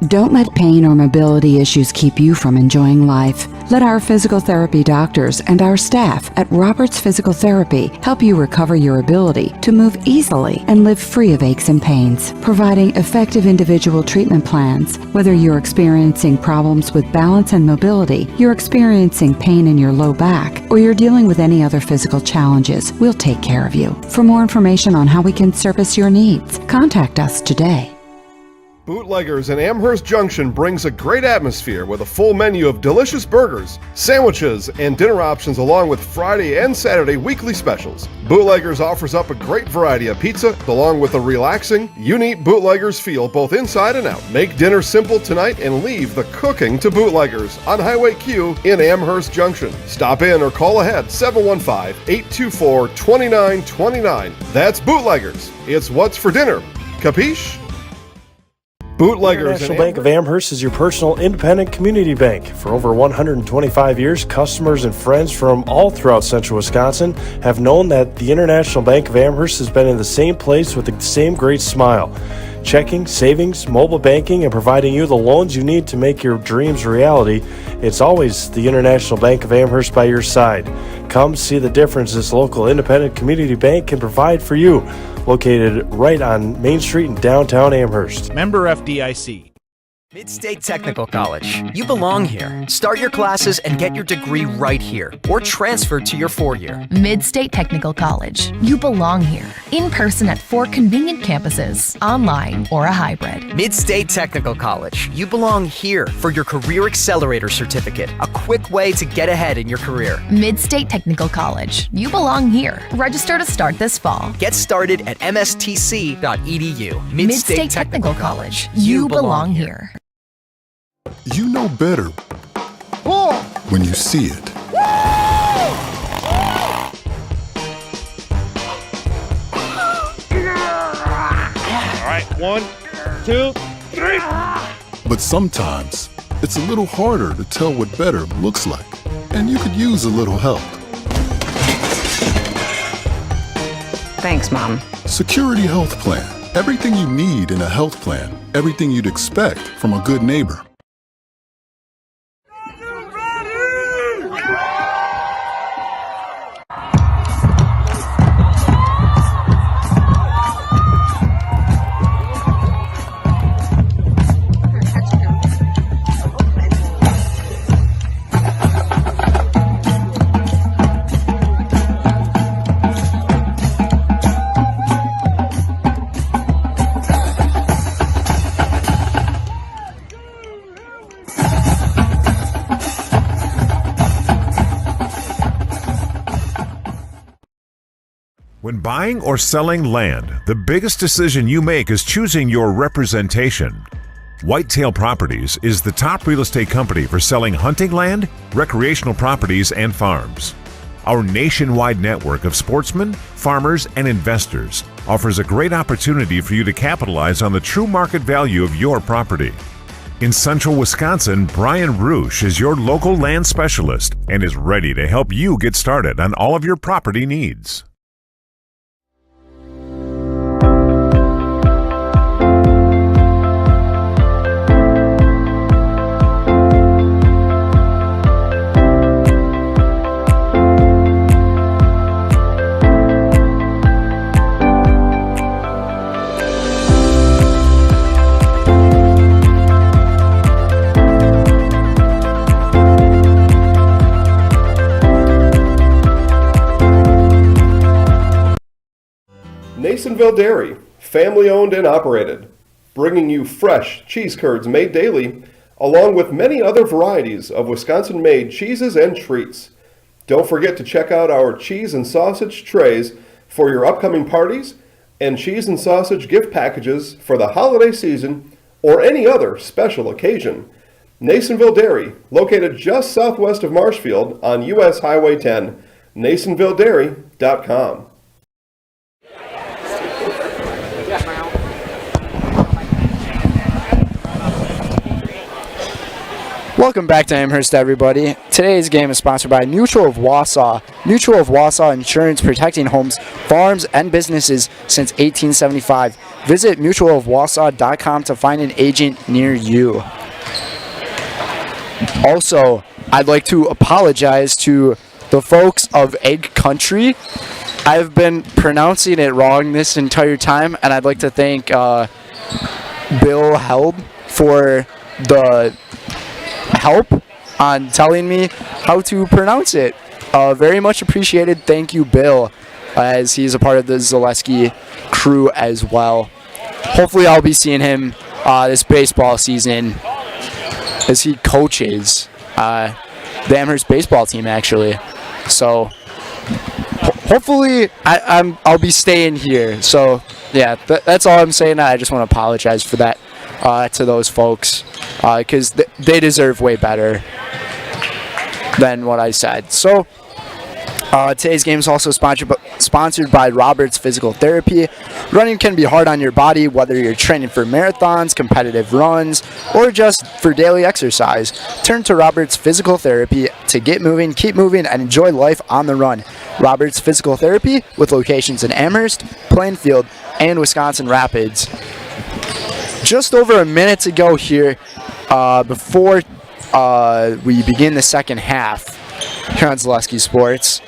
Don't let pain or mobility issues keep you from enjoying life. Let our physical therapy doctors and our staff at Roberts Physical Therapy help you recover your ability to move easily and live free of aches and pains, providing effective individual treatment plans. Whether you're experiencing problems with balance and mobility, you're experiencing pain in your low back, or you're dealing with any other physical challenges, we'll take care of you. For more information on how we can service your needs, contact us today. Bootleggers in Amherst Junction brings a great atmosphere with a full menu of delicious burgers, sandwiches, and dinner options along with Friday and Saturday weekly specials. Bootleggers offers up a great variety of pizza along with a relaxing, unique Bootleggers feel both inside and out. Make dinner simple tonight and leave the cooking to Bootleggers on Highway Q in Amherst Junction. Stop in or call ahead 715-824-2929. That's Bootleggers. It's what's for dinner. Capiche? Bootleggers. National Bank of Amherst is your personal independent community bank. For over 125 years, customers and friends from all throughout central Wisconsin have known that the International Bank of Amherst has been in the same place with the same great smile. Checking, savings, mobile banking, and providing you the loans you need to make your dreams a reality. It's always the International Bank of Amherst by your side. Come see the difference this local independent community bank can provide for you. Located right on Main Street in downtown Amherst. Member FDIC. Mid-State Technical College. You belong here. Start your classes and get your degree right here, or transfer to your 4-year. Mid-State Technical College. You belong here. In person at 4 convenient campuses, online or a hybrid. Mid-State Technical College. You belong here for your Career Accelerator Certificate, a quick way to get ahead in your career. Mid-State Technical College. You belong here. Register to start this fall. Get started at mstc.edu. Mid-State Technical College. You belong here. You know better when you see it. All right, 1, 2, 3. But sometimes it's a little harder to tell what better looks like, and you could use a little help. Thanks, Mom. Security Health Plan. Everything you need in a health plan. Everything you'd expect from a good neighbor. When buying or selling land, the biggest decision you make is choosing your representation. Whitetail Properties is the top real estate company for selling hunting land, recreational properties, and farms. Our nationwide network of sportsmen, farmers, and investors offers a great opportunity for you to capitalize on the true market value of your property. In central Wisconsin, Brian Roosh is your local land specialist and is ready to help you get started on all of your property needs. Nasonville Dairy, family owned and operated, bringing you fresh cheese curds made daily, along with many other varieties of Wisconsin-made cheeses and treats. Don't forget to check out our cheese and sausage trays for your upcoming parties and cheese and sausage gift packages for the holiday season or any other special occasion. Nasonville Dairy, located just southwest of Marshfield on US Highway 10, NasonvilleDairy.com. Welcome back to Amherst, everybody. Today's game is sponsored by Mutual of Wausau. Mutual of Wausau Insurance, protecting homes, farms, and businesses since 1875. Visit mutualofwausau.com to find an agent near you. Also, I'd like to apologize to the folks of Egg Country. I've been pronouncing it wrong this entire time, and I'd like to thank Bill Held for the help on telling me how to pronounce it. Very much appreciated. Thank you, Bill, as he's a part of the Zaleski crew as well. Hopefully I'll be seeing him this baseball season as he coaches the Amherst baseball team, actually. So hopefully I'll be staying here. So yeah, that's all I'm saying. I just want to apologize for that to those folks, because they deserve way better than what I said. So today's game is also sponsored by Roberts Physical Therapy. Running can be hard on your body, whether you're training for marathons, competitive runs, or just for daily exercise. Turn to Roberts Physical Therapy to get moving, keep moving, and enjoy life on the run. Roberts Physical Therapy, with locations in Amherst, Plainfield, and Wisconsin Rapids. Just over a minute to go here before we begin the second half here on Zaleski Sports.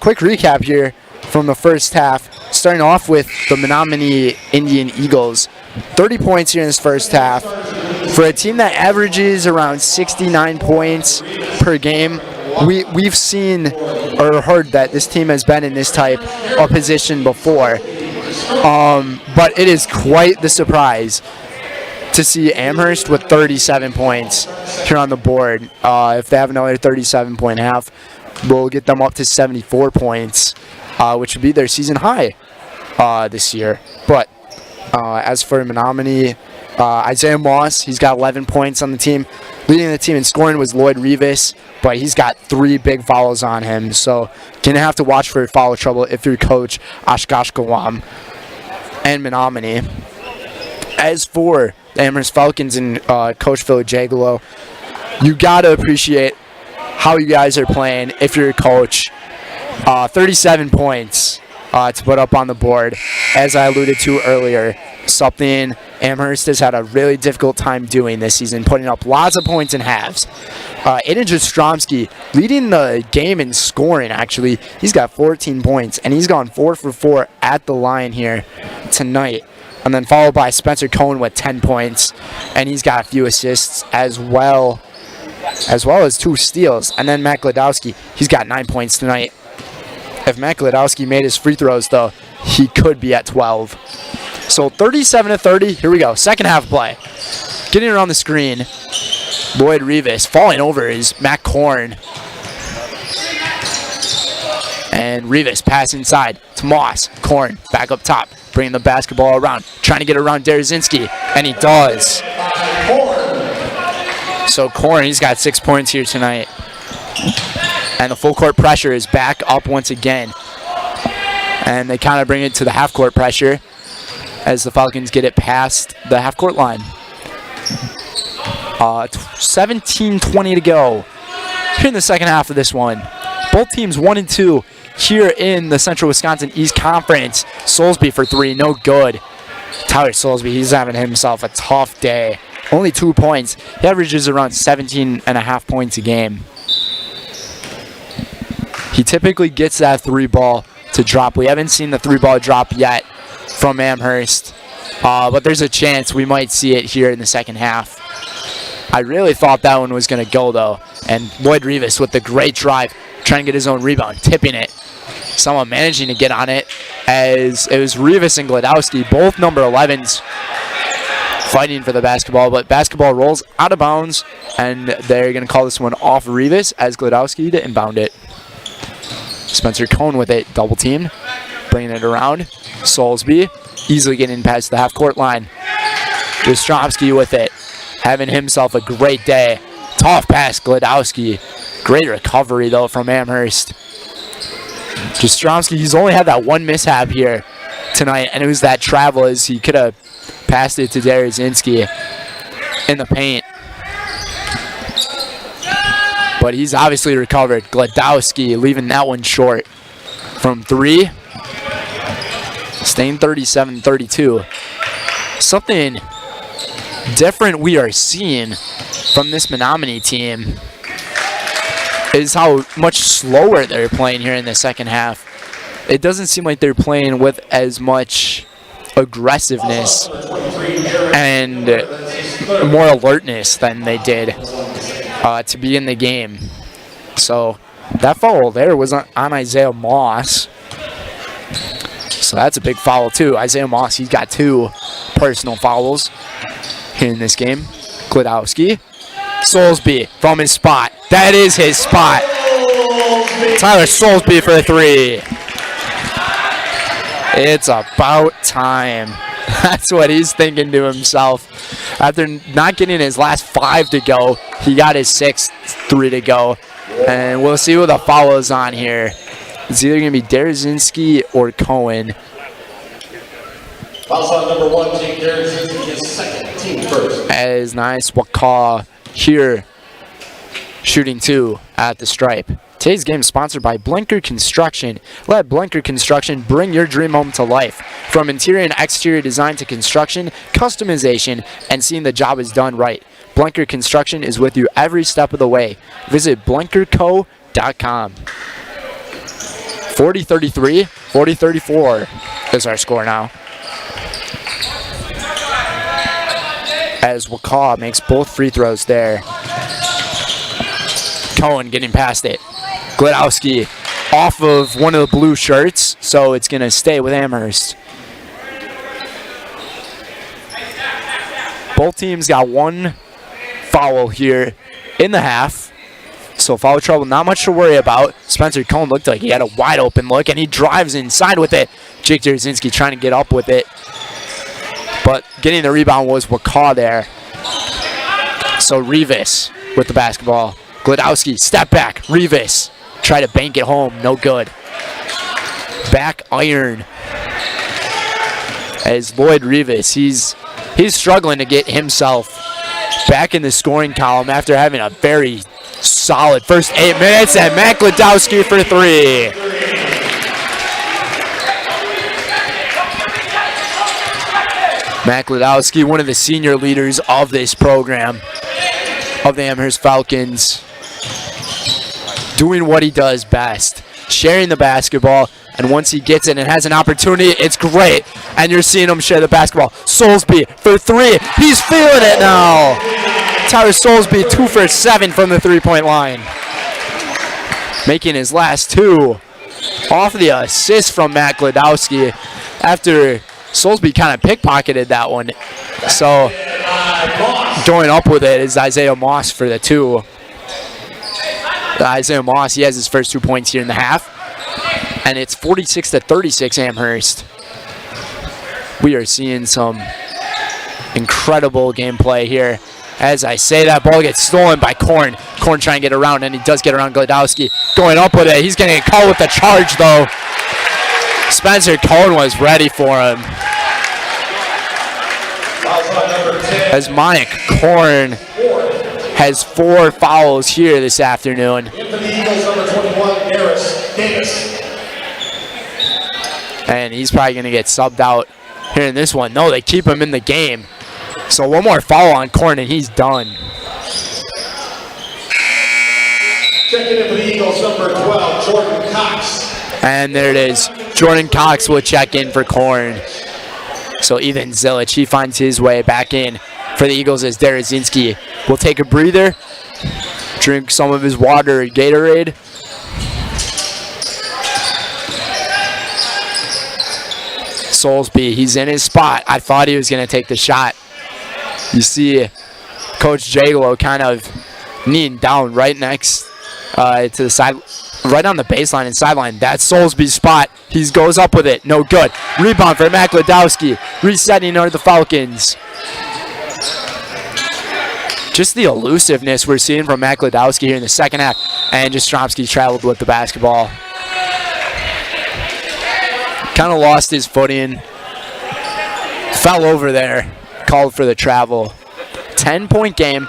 Quick recap here from the first half, starting off with the Menominee Indian Eagles. 30 points here in this first half. For a team that averages around 69 points per game, we've seen or heard that this team has been in this type of position before. But it is quite the surprise to see Amherst with 37 points here on the board. If they have another 37-point half, we'll get them up to 74 points, which would be their season high this year. But as for Menominee, Isaiah Moss, he's got 11 points on the team. Leading the team in scoring was Lloyd Rivas, but he's got 3 big fouls on him. So gonna have to watch for foul trouble if you're coach Oshkosh Gawam and Menominee. As for the Amherst Falcons and Coach Phil Jagalo, you gotta appreciate how you guys are playing if you're a coach. 37 points to put up on the board, as I alluded to earlier. Something Amherst has had a really difficult time doing this season, putting up lots of points in halves. Aiden Jastrzomski leading the game in scoring, actually. He's got 14 points, and he's gone 4 for 4 at the line here tonight. And then followed by Spencer Cohen with 10 points, and he's got a few assists as well as 2 steals. And then Matt Gladowski, he's got 9 points tonight. If Matt Gladowski made his free throws, though, he could be at 12. So 37-30, here we go. Second half play. Getting around the screen, Lloyd Rivas falling over is Matt Korn. And Rivas pass inside to to Moss. Korn back up top, bringing the basketball around, trying to get around Derazinski, and he does. So Korn, he's got 6 points here tonight. And the full court pressure is back up once again. And they kind of bring it to the half court pressure as the Falcons get it past the half court line. 17:20 to go here in the second half of this one. Both teams 1-2 here in the Central Wisconsin East Conference. Soulsby for 3, no good. Tyler Soulsby, he's having himself a tough day. Only 2 points. He averages around 17.5 points a game. He typically gets that 3 ball to drop. We haven't seen the 3 ball drop yet from Amherst, but there's a chance we might see it here in the second half. I really thought that one was going to go, though. And Lloyd Rivas with the great drive, trying to get his own rebound, tipping it. Someone managing to get on it, as it was Rivas and Gladowski, both number 11s, fighting for the basketball. But basketball rolls out of bounds, and they're going to call this one off Rivas as Gladowski to inbound it. Spencer Cohn with it, double teamed, bringing it around. Soulsby easily getting past the half court line. Ostromsky with it, having himself a great day. Tough pass, Gladowski. Great recovery, though, from Amherst. Ostromsky, he's only had that one mishap here tonight, and it was that travel as he could have passed it to Derazinski in the paint. But he's obviously recovered. Gladowski leaving that one short from 3. Staying 37-32. Something different we are seeing from this Menominee team is how much slower they're playing here in the second half. It doesn't seem like they're playing with as much aggressiveness and more alertness than they did to begin the game. So that foul there was on Isaiah Moss. So that's a big foul too. Isaiah Moss, he's got 2 personal fouls here in this game. Gladowski. Soulsby from his spot. That is his spot. Tyler Soulsby for 3. It's about time. That's what he's thinking to himself. After not getting his last 5 to go, he got his 6th 3 to go. And we'll see what the foul is on here. It's either going to be Derazinski or Cohen. Foul shot number 1, Jake Derazinski, his second, team first. As nice Wakaw here shooting 2 at the stripe. Today's game is sponsored by Blinker Construction. Let Blinker Construction bring your dream home to life. From interior and exterior design to construction, customization, and seeing the job is done right. Blinker Construction is with you every step of the way. Visit blinkerco.com. 40-33, 40-34 is our score now. As Wakaw makes both free throws there. Cohen getting past it. Gladowski off of one of the blue shirts, so it's going to stay with Amherst. Both teams got 1 foul here in the half, so foul trouble, not much to worry about. Spencer Cohn looked like he had a wide open look, and he drives inside with it. Jake Derazinski trying to get up with it, but getting the rebound was Wakaw there. So Rivas with the basketball. Gladowski, step back, Rivas. Try to bank it home, no good. Back iron. As Lloyd Rivas, he's struggling to get himself back in the scoring column after having a very solid first 8 minutes. And Matt Gladowski for 3. Matt Gladowski, one of the senior leaders of this program, of the Amherst Falcons, doing what he does best, sharing the basketball, and once he gets it and has an opportunity, it's great, and you're seeing him share the basketball. Soulsby for 3. He's feeling it now. Tyler Soulsby 2 for 7 from the 3-point line, making his last 2 off the assist from Matt Gladowski after Soulsby kind of pickpocketed that one. So going up with it is Isaiah Moss for the 2. Isaiah Moss, he has his first 2 points here in the half. And it's 46-36 Amherst. We are seeing some incredible gameplay here. As I say, that ball gets stolen by Korn. Korn trying to get around, and he does get around Gladowski. Going up with it. He's going to get caught with the charge, though. Spencer Cohen was ready for him. As Mike Korn has 4 fouls here this afternoon. And he's probably going to get subbed out here in this one. No, they keep him in the game. So one more foul on Korn and he's done. Checking in for the Eagles, number 12, Jordan Cox. And there it is. Jordan Cox will check in for Korn. So Ethan Zilich, he finds his way back in for the Eagles as Derazinski will take a breather, drink some of his water or Gatorade. Soulsby, he's in his spot. I thought he was going to take the shot. You see Coach Jaglo kind of kneeling down right next to the side, right on the baseline and sideline. That's Soulsby's spot. He goes up with it. No good. Rebound for Matt Gladowski. Resetting under the Falcons. Just the elusiveness we're seeing from Matt Gladowski here in the second half. And Jastrzomski traveled with the basketball. Kind of lost his footing. Fell over there. Called for the travel. 10-point game.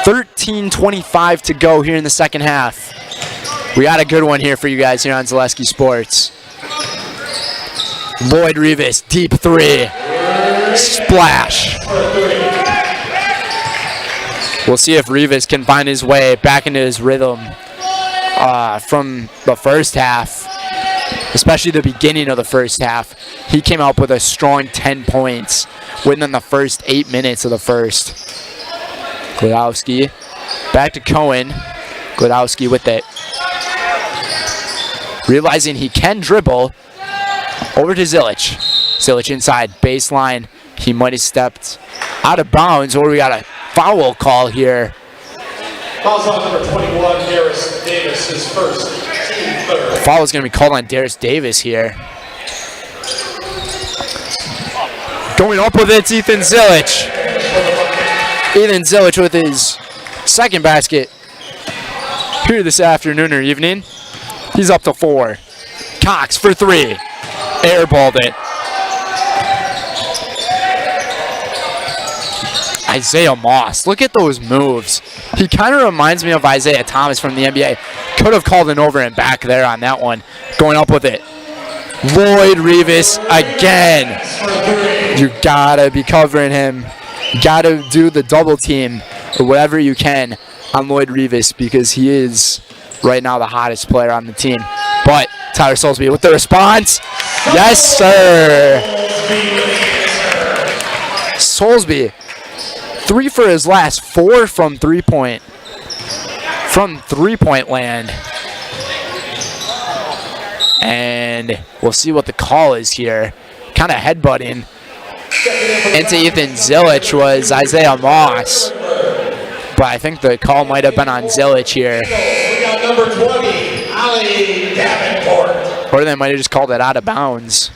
13:25 to go here in the second half. We got a good one here for you guys here on Zaleski Sports. Lloyd Rivas, deep 3. Splash. We'll see if Rivas can find his way back into his rhythm from the first half, especially the beginning of the first half. He came out with a strong 10 points within the first 8 minutes of the first. Gladowski back to Cohen. Gladowski with it. Realizing he can dribble, over to Zilich. Zilich inside, baseline. He might have stepped out of bounds, or we got a foul call here. Foul's on number 21, Darius Davis, his first, team third. Foul is going to be called on Darius Davis here. Going up with it's Ethan Zilich. Ethan Zilich with his second basket here this afternoon or evening. He's up to 4. Cox for 3. Airballed it. Isaiah Moss, look at those moves. He kind of reminds me of Isaiah Thomas from the NBA. Could have called an over and back there on that one. Going up with it. Lloyd Rivas again. You gotta be covering him. You gotta do the double team or whatever you can on Lloyd Rivas because he is right now the hottest player on the team. But Tyler Soulsby with the response. Yes, sir. Soulsby, 3 for his last 4 from three-point land. And we'll see what the call is here. Kind of headbutting into Ethan Zilich was Isaiah Moss. But I think the call might have been on Zilich here. We got number 20, Ali Davenport. Or they might have just called it out of bounds.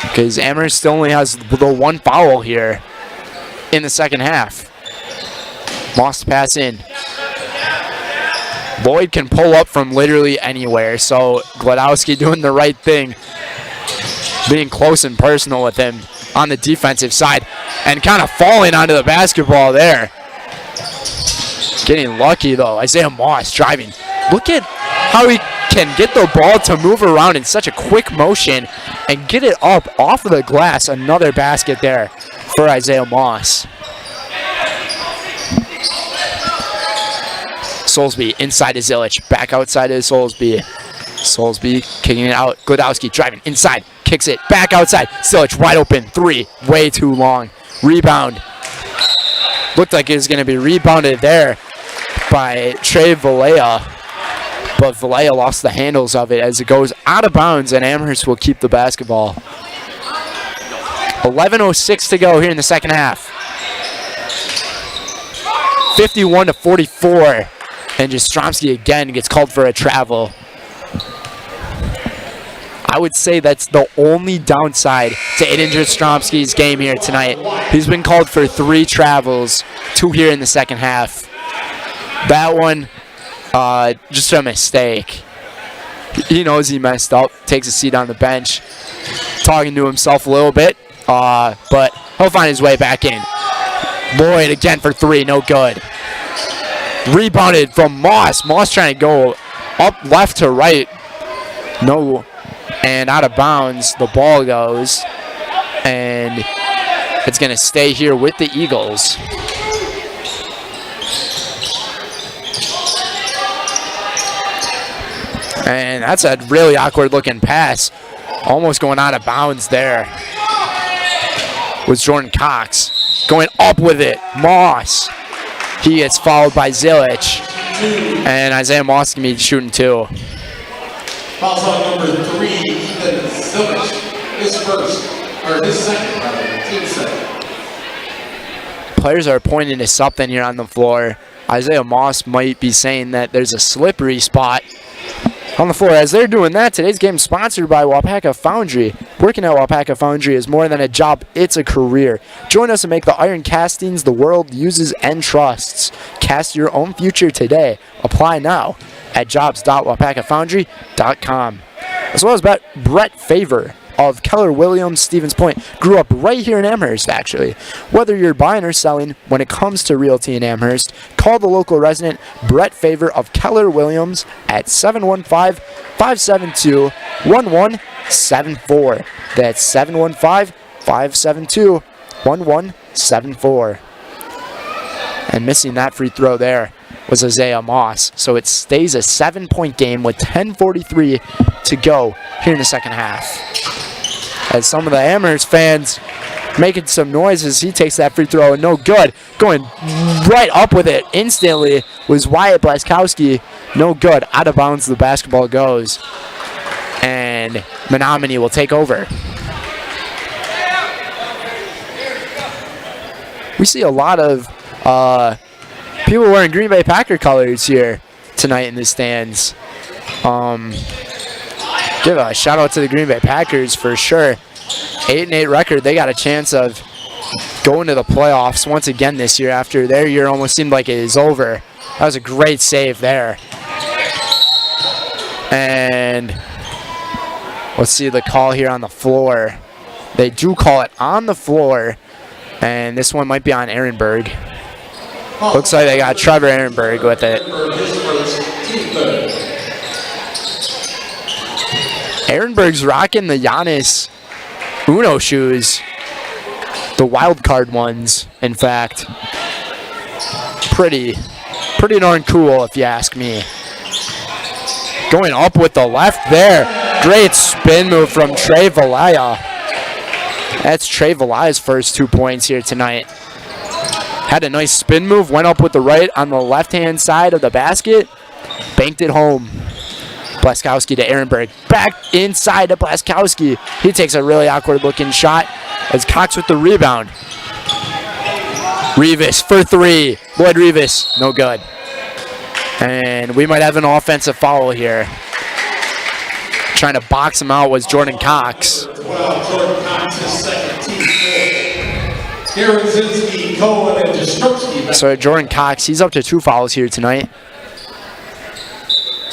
Because Amherst still only has the 1 foul here in the second half. Moss pass in. Lloyd can pull up from literally anywhere, so Gladowski doing the right thing, being close and personal with him on the defensive side, and kind of falling onto the basketball there. Getting lucky though. Isaiah Moss driving. Look at how he can get the ball to move around in such a quick motion and get it up off of the glass. Another basket there for Isaiah Moss. Soulsby inside to Zilich, back outside to Soulsby. Soulsby kicking it out. Gladowski driving inside, kicks it back outside. Zilich wide open, 3, way too long. Rebound. Looked like it was going to be rebounded there by Trey Valea, but Valea lost the handles of it as it goes out of bounds, and Amherst will keep the basketball. 11:06 to go here in the second half. 51-44. And Jastrzomski again gets called for a travel. I would say that's the only downside to Aiden Jastrzomski's game here tonight. He's been called for 3 travels, 2 here in the second half. That one, just a mistake. He knows he messed up, takes a seat on the bench, talking to himself a little bit, but he'll find his way back in. Lloyd again for 3, no good. Rebounded from Moss. Moss trying to go up left to right. No, and out of bounds, the ball goes, and it's going to stay here with the Eagles. And that's a really awkward looking pass. Almost going out of bounds there. Was Jordan Cox. Going up with it. Moss. He gets fouled by Zilich. And Isaiah Moss can be shooting 2. Foul on number 3, Ethan Zilich. His second, team second. Players are pointing to something here on the floor. Isaiah Moss might be saying that there's a slippery spot on the floor. As they're doing that, today's game is sponsored by Wapaka Foundry. Working at Wapaka Foundry is more than a job, it's a career. Join us and make the iron castings the world uses and trusts. Cast your own future today. Apply now at jobs.wapakafoundry.com. As well as Brett Favor of Keller Williams Stevens Point. Grew up right here in Amherst, actually. Whether you're buying or selling, when it comes to realty in Amherst, call the local resident Brett Favor of Keller Williams at 715-572-1174. That's 715-572-1174. And missing that free throw there was Isaiah Moss. So it stays a 7-point game with 10:43 to go here in the second half. As some of the Amherst fans making some noise as he takes that free throw and no good. Going right up with it instantly was Wyatt Blaskowski. No good. Out of bounds the basketball goes. And Menominee will take over. We see a lot of people wearing Green Bay Packer colors here tonight in the stands. Give a shout out to the Green Bay Packers for sure. 8-8 record. They got a chance of going to the playoffs once again this year after their year almost seemed like it is over. That was a great save there. And let's see the call here on the floor. They do call it on the floor. And this one might be on Ehrenberg. Looks like they got Trevor Ehrenberg with it. Ehrenberg's rocking the Giannis Uno shoes. The wild card ones, in fact. Pretty darn cool if you ask me. Going up with the left there. Great spin move from Trey Valaya. That's Trey Valaya's first 2 points here tonight. Had a nice spin move, went up with the right on the left-hand side of the basket. Banked it home. Blaskowski to Ehrenberg. Back inside to Blaskowski. He takes a really awkward-looking shot as Cox with the rebound. Rivas for 3. Lloyd Rivas, no good. And we might have an offensive foul here. Trying to box him out was Jordan Cox. Jordan Cox is second, team 4. Garenzinski, Cohen, and Jastrzomski. So Jordan Cox, he's up to 2 fouls here tonight.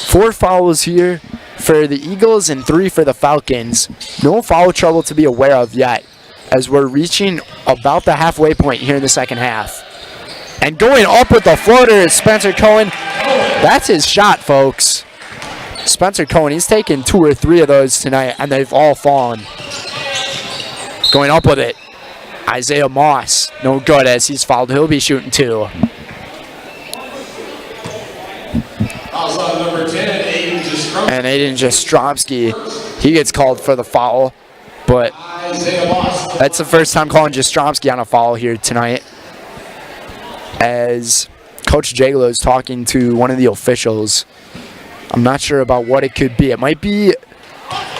4 fouls here for the Eagles and 3 for the Falcons. No foul trouble to be aware of yet, as we're reaching about the halfway point here in the second half. And going up with the floater is Spencer Cohen. That's his shot, folks. Spencer Cohen, he's taken 2 or 3 of those tonight, and they've all fallen. Going up with it. Isaiah Moss, no good as he's fouled. He'll be shooting 2. Number 10, Aiden Jastrzomski. And Aiden Jastrzomski, he gets called for the foul, but that's the first time calling Jastrzomski on a foul here tonight. As Coach Jaglo is talking to one of the officials. I'm not sure about what it could be. It might be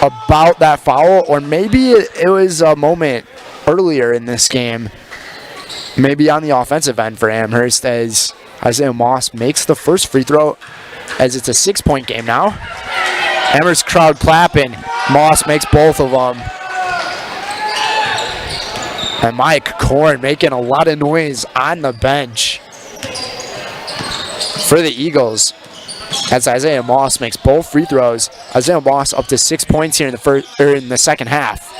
about that foul, or maybe it was a moment earlier in this game, maybe on the offensive end for Amherst, as Isaiah Moss makes the first free throw, as it's a 6-point game now. Amherst crowd clapping. Moss makes both of them. And Mike Korn making a lot of noise on the bench for the Eagles. As Isaiah Moss makes both free throws. Isaiah Moss up to 6 points here in the second half.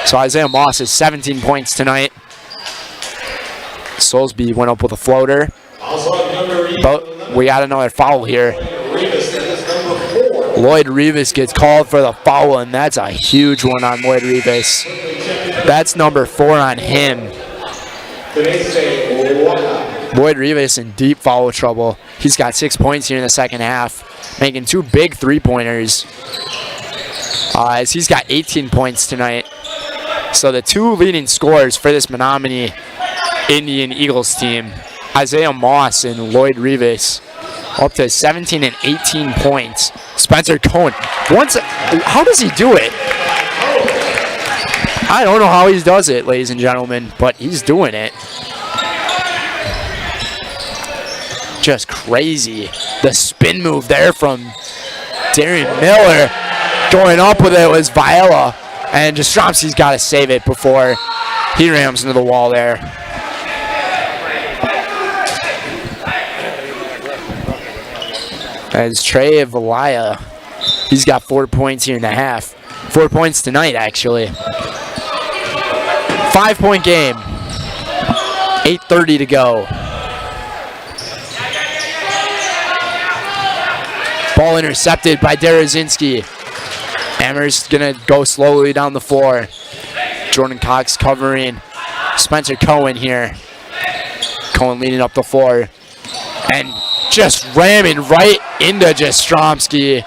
So Isaiah Moss is 17 points tonight. Soulsby went up with a floater. But we got another foul here. Lloyd Rivas gets called for the foul, and that's a huge one on Lloyd Rivas. That's number 4 on him. Lloyd Rivas in deep foul trouble. He's got 6 points here in the second half, making 2 big three-pointers. As he's got 18 points tonight. So the 2 leading scorers for this Menominee Indian Eagles team, Isaiah Moss and Lloyd Rivas, up to 17 and 18 points. Spencer Cohen, how does he do it? I don't know how he does it, ladies and gentlemen, but he's doing it. Just crazy. The spin move there from Darian Miller. Going up with it was WIAA, and Jastrzomski's got to save it before he rams into the wall there. As Trey Valaya, he's got 4 points here in the half. 4 points tonight, actually. 5-point game. 8:30 to go. Ball intercepted by Derazinski. Amherst gonna go slowly down the floor. Jordan Cox covering Spencer Cohen here. Cohen leading up the floor. And just ramming right into Jastrzomski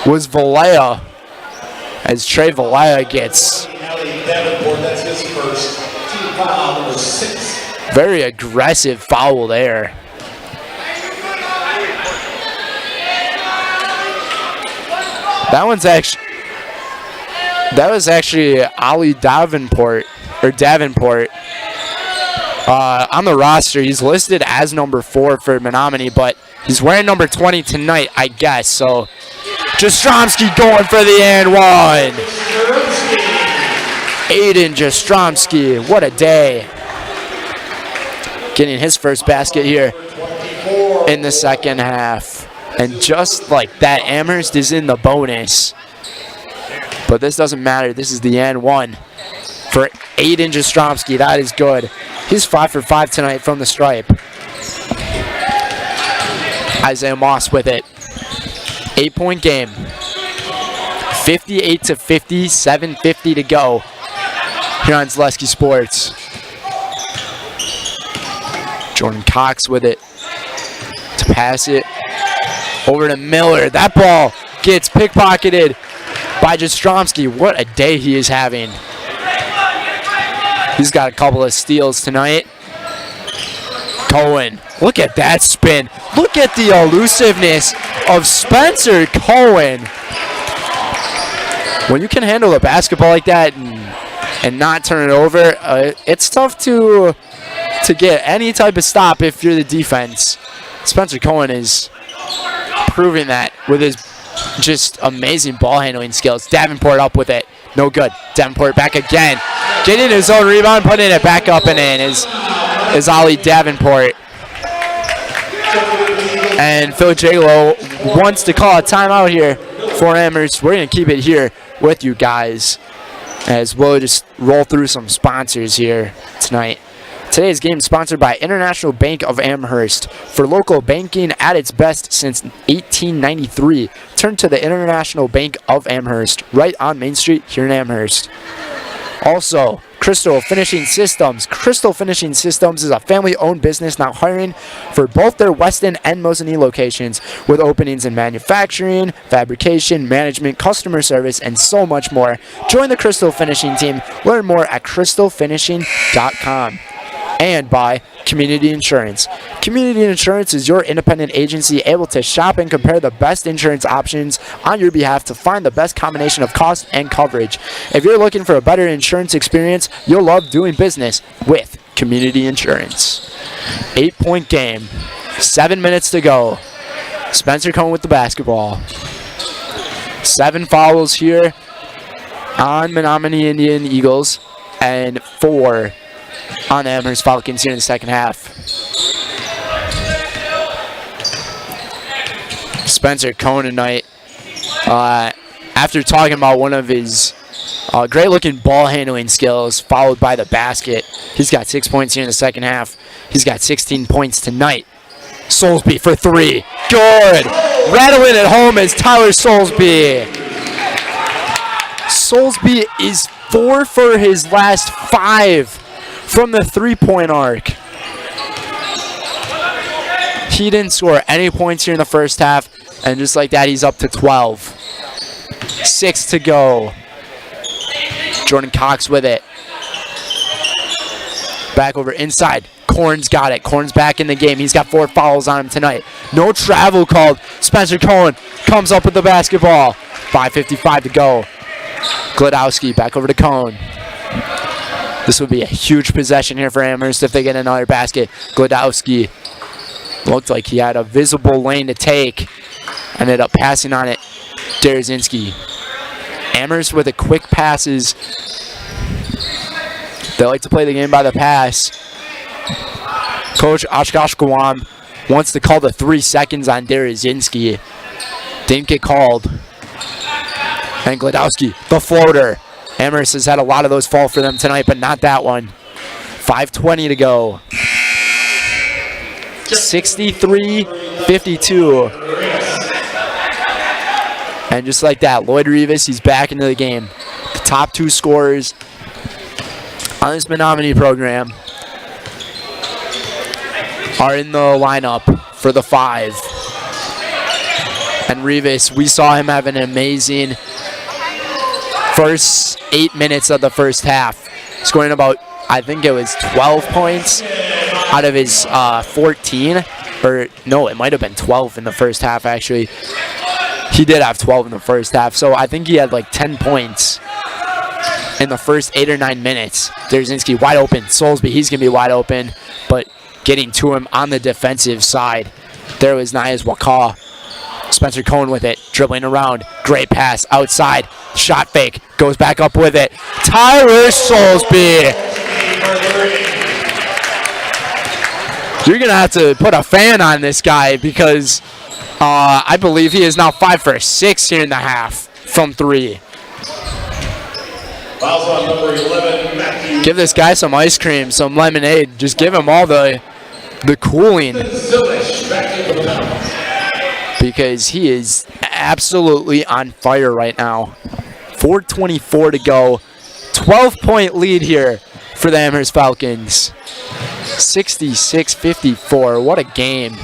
was Valaya, as Trey Valaya gets very aggressive foul there. That was actually Ali Davenport on the roster. He's listed as number 4 for Menominee, but he's wearing number 20 tonight, I guess. So Jastrzomski going for the and one. Aiden Jastrzomski, what a day. Getting his first basket here in the second half. And just like that, Amherst is in the bonus. But this doesn't matter. This is the and one for Aiden Jastrzomski. That is good. He's 5 for 5 tonight from the stripe. Isaiah Moss with it. 8-point game. 58 to 50, 7:50 to go here on Zaleski Sports. Jordan Cox with it to pass it over to Miller. That ball gets pickpocketed by Jastrzomski. What a day he is having. He's got a couple of steals tonight. Cohen, look at that spin. Look at the elusiveness of Spencer Cohen. When you can handle a basketball like that and not turn it over, it's tough to get any type of stop if you're the defense. Spencer Cohen is proving that with his just amazing ball handling skills. Davenport up with it. No good. Davenport back again. Getting his own rebound, putting it back up and in is Ollie Davenport. And Phil Jagalo wants to call a timeout here for Amherst. We're going to keep it here with you guys as we'll just roll through some sponsors here tonight. Today's game is sponsored by International Bank of Amherst. For local banking at its best since 1893, turn to the International Bank of Amherst, right on Main Street here in Amherst. Also, Crystal Finishing Systems. Crystal Finishing Systems is a family-owned business now hiring for both their Weston and Menominee locations, with openings in manufacturing, fabrication, management, customer service, and so much more. Join the Crystal Finishing team. Learn more at crystalfinishing.com. And by Community Insurance. Community Insurance is your independent agency able to shop and compare the best insurance options on your behalf to find the best combination of cost and coverage. If you're looking for a better insurance experience, you'll love doing business with Community Insurance. 8-point game. 7 minutes to go. Spencer Cohen with the basketball. 7 fouls here on Menominee Indian Eagles and 4 on the Amherst Falcons here in the second half. Spencer Cohn tonight, after talking about one of his great-looking ball handling skills, followed by the basket, he's got 6 points here in the second half. He's got 16 points tonight. Soulsby for 3. Good! Rattling it home is Tyler Soulsby. Soulsby is 4 for his last 5 from the 3-point arc. He didn't score any points here in the first half, and just like that, he's up to 12. 6 to go. Jordan Cox with it. Back over inside. Korn's got it. Korn's back in the game. He's got 4 fouls on him tonight. No travel called. Spencer Cohen comes up with the basketball. 5:55 to go. Glodowski back over to Cohn. This would be a huge possession here for Amherst if they get another basket. Glodowski looked like he had a visible lane to take. Ended up passing on it. Derazinski. Amherst with the quick passes. They like to play the game by the pass. Coach Oshkosh wants to call the 3 seconds on Derazinski. Didn't get called. And Glodowski, the floater. Amherst has had a lot of those fall for them tonight, but not that one. 5:20 to go. 63-52. And just like that, Lloyd Rivas, he's back into the game. The top 2 scorers on this Menominee program are in the lineup for the 5. And Rivas, we saw him have an amazing first 8 minutes of the first half, scoring about, I think it was 12 points out of his 14. Or no, it might have been 12 in the first half, actually. He did have 12 in the first half, so I think he had like 10 points in the first 8 or 9 minutes. Derazinski wide open. Soulsby, he's going to be wide open, but getting to him on the defensive side. There was Nias Wakaw. Spencer Cohn with it, dribbling around. Great pass outside. Shot fake. Goes back up with it. Tyler Soulsby. You're going to have to put a fan on this guy because I believe he is now 5 for 6 here in the half from 3. Fouls on number 11, Matthew. Give this guy some ice cream, some lemonade. Just give him all the cooling. Because he is absolutely on fire right now. 4:24 to go. 12-point lead here for the Amherst Falcons. 66-54. What a game.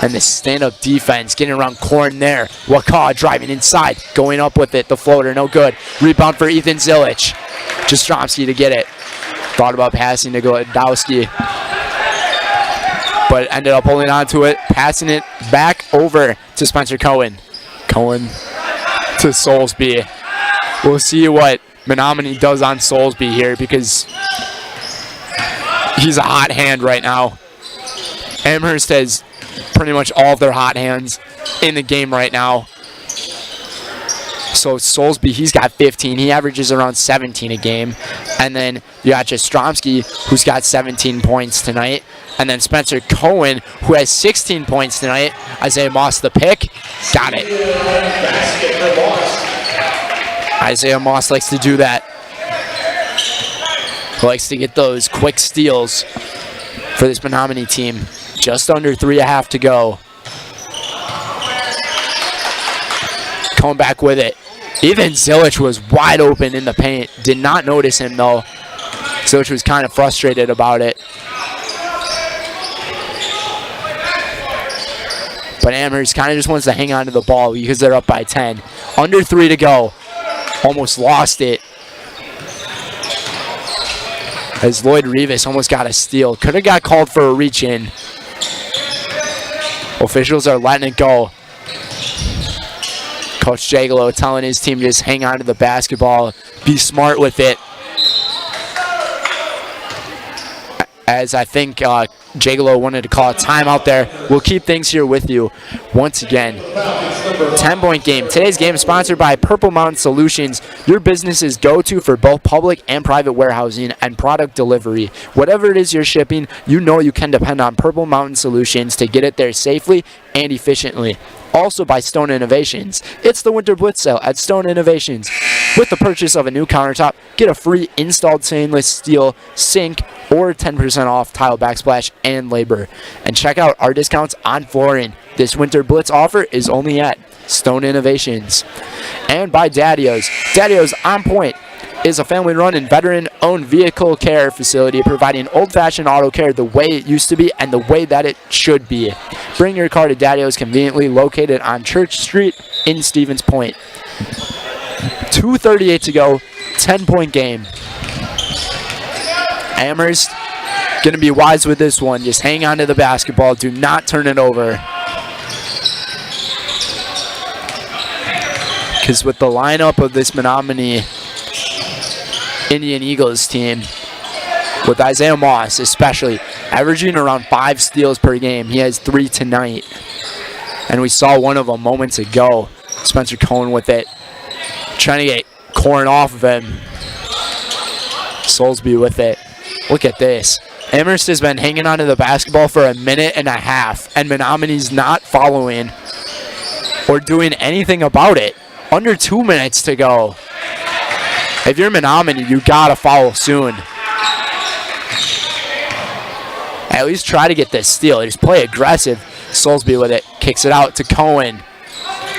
And the stand-up defense getting around Korn there. Wakaw driving inside, going up with it. The floater, no good. Rebound for Ethan Zilich. Jastrzomski to get it. Thought about passing to Glodowski, but ended up holding on to it, passing it back over to Spencer Cohen. Cohen to Soulsby. We'll see what Menominee does on Soulsby here because he's a hot hand right now. Amherst has pretty much all of their hot hands in the game right now. So Soulsby, he's got 15. He averages around 17 a game. And then you got Jastrzomski, who's got 17 points tonight. And then Spencer Cohen, who has 16 points tonight. Isaiah Moss, the pick. Got it. Isaiah Moss likes to do that. He likes to get those quick steals for this Menominee team. Just under 3.5 to go. Coming back with it. Even Zilich was wide open in the paint. Did not notice him though. Zilich was kind of frustrated about it. But Amherst kind of just wants to hang on to the ball because they're up by 10. Under 3 to go. Almost lost it. As Lloyd Rivas almost got a steal. Could have got called for a reach in. Officials are letting it go. Coach Jagalo telling his team to just hang on to the basketball. Be smart with it. As I think Jagalo wanted to call a timeout there. We'll keep things here with you once again. 10-point game. Today's game is sponsored by Purple Mountain Solutions, your business's go-to for both public and private warehousing and product delivery. Whatever it is you're shipping, you know you can depend on Purple Mountain Solutions to get it there safely and efficiently. Also by Stone Innovations. It's the Winter Blitz sale at Stone Innovations. With the purchase of a new countertop, get a free installed stainless steel sink or 10% off tile backsplash and labor. And check out our discounts on flooring. This Winter Blitz offer is only at Stone Innovations. And by Daddy-O's. Daddy-O's On Point is a family-run and veteran-owned vehicle care facility providing old-fashioned auto care the way it used to be and the way that it should be. Bring your car to Daddy-O's, conveniently located on Church Street in Stevens Point. 2:38 to go, 10-point game. Amherst going to be wise with this one. Just hang on to the basketball. Do not turn it over. Because with the lineup of this Menominee Indian Eagles team, with Isaiah Moss especially, averaging around 5 steals per game. He has 3 tonight. And we saw one of them moments ago. Spencer Cohen with it. Trying to get Corn off of him. Soulsby with it. Look at this. Amherst has been hanging onto the basketball for a minute and a half, and Menominee's not following or doing anything about it. Under 2 minutes to go. If you're Menominee, you gotta foul soon. At least try to get this steal. Just play aggressive. Soulsby with it. Kicks it out to Cohen.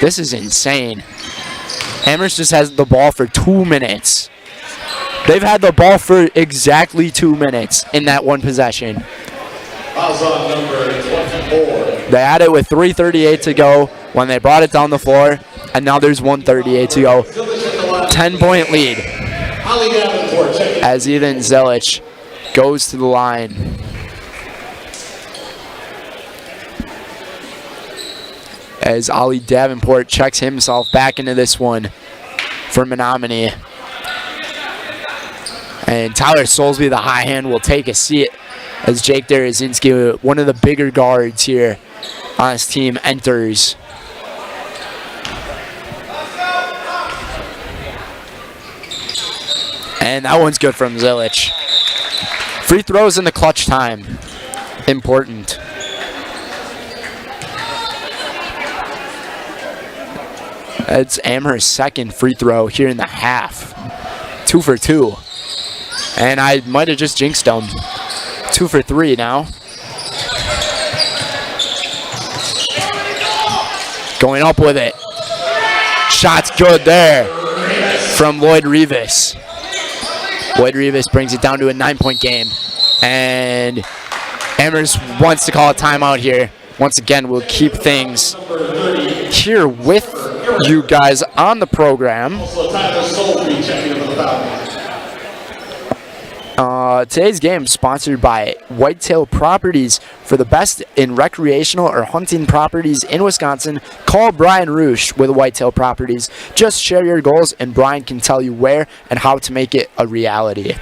This is insane. Amherst just has the ball for 2 minutes. They've had the ball for exactly 2 minutes in that one possession. Fouls on number 24. They had it with 3:38 to go when they brought it down the floor, and now there's 1:38 to go. 10-point lead as Ethan Zelich goes to the line. As Ali Davenport checks himself back into this one for Menominee. And Tyler Soulsby, the high hand, will take a seat as Jake Derazinski, one of the bigger guards here on his team, enters. And that one's good from Zilich. Free throws in the clutch time. Important. It's Amherst's second free throw here in the half. 2 for 2. And I might have just jinxed him. 2 for 3 now. Going up with it. Shot's good there from Lloyd Rivas. Lloyd Rivas brings it down to a 9-point game. And Amherst wants to call a timeout here. Once again, we'll keep things here with you guys on the program. Today's game is sponsored by Whitetail Properties. For the best in recreational or hunting properties in Wisconsin, call Brian Roosh with Whitetail Properties. Just share your goals and Brian can tell you where and how to make it a reality.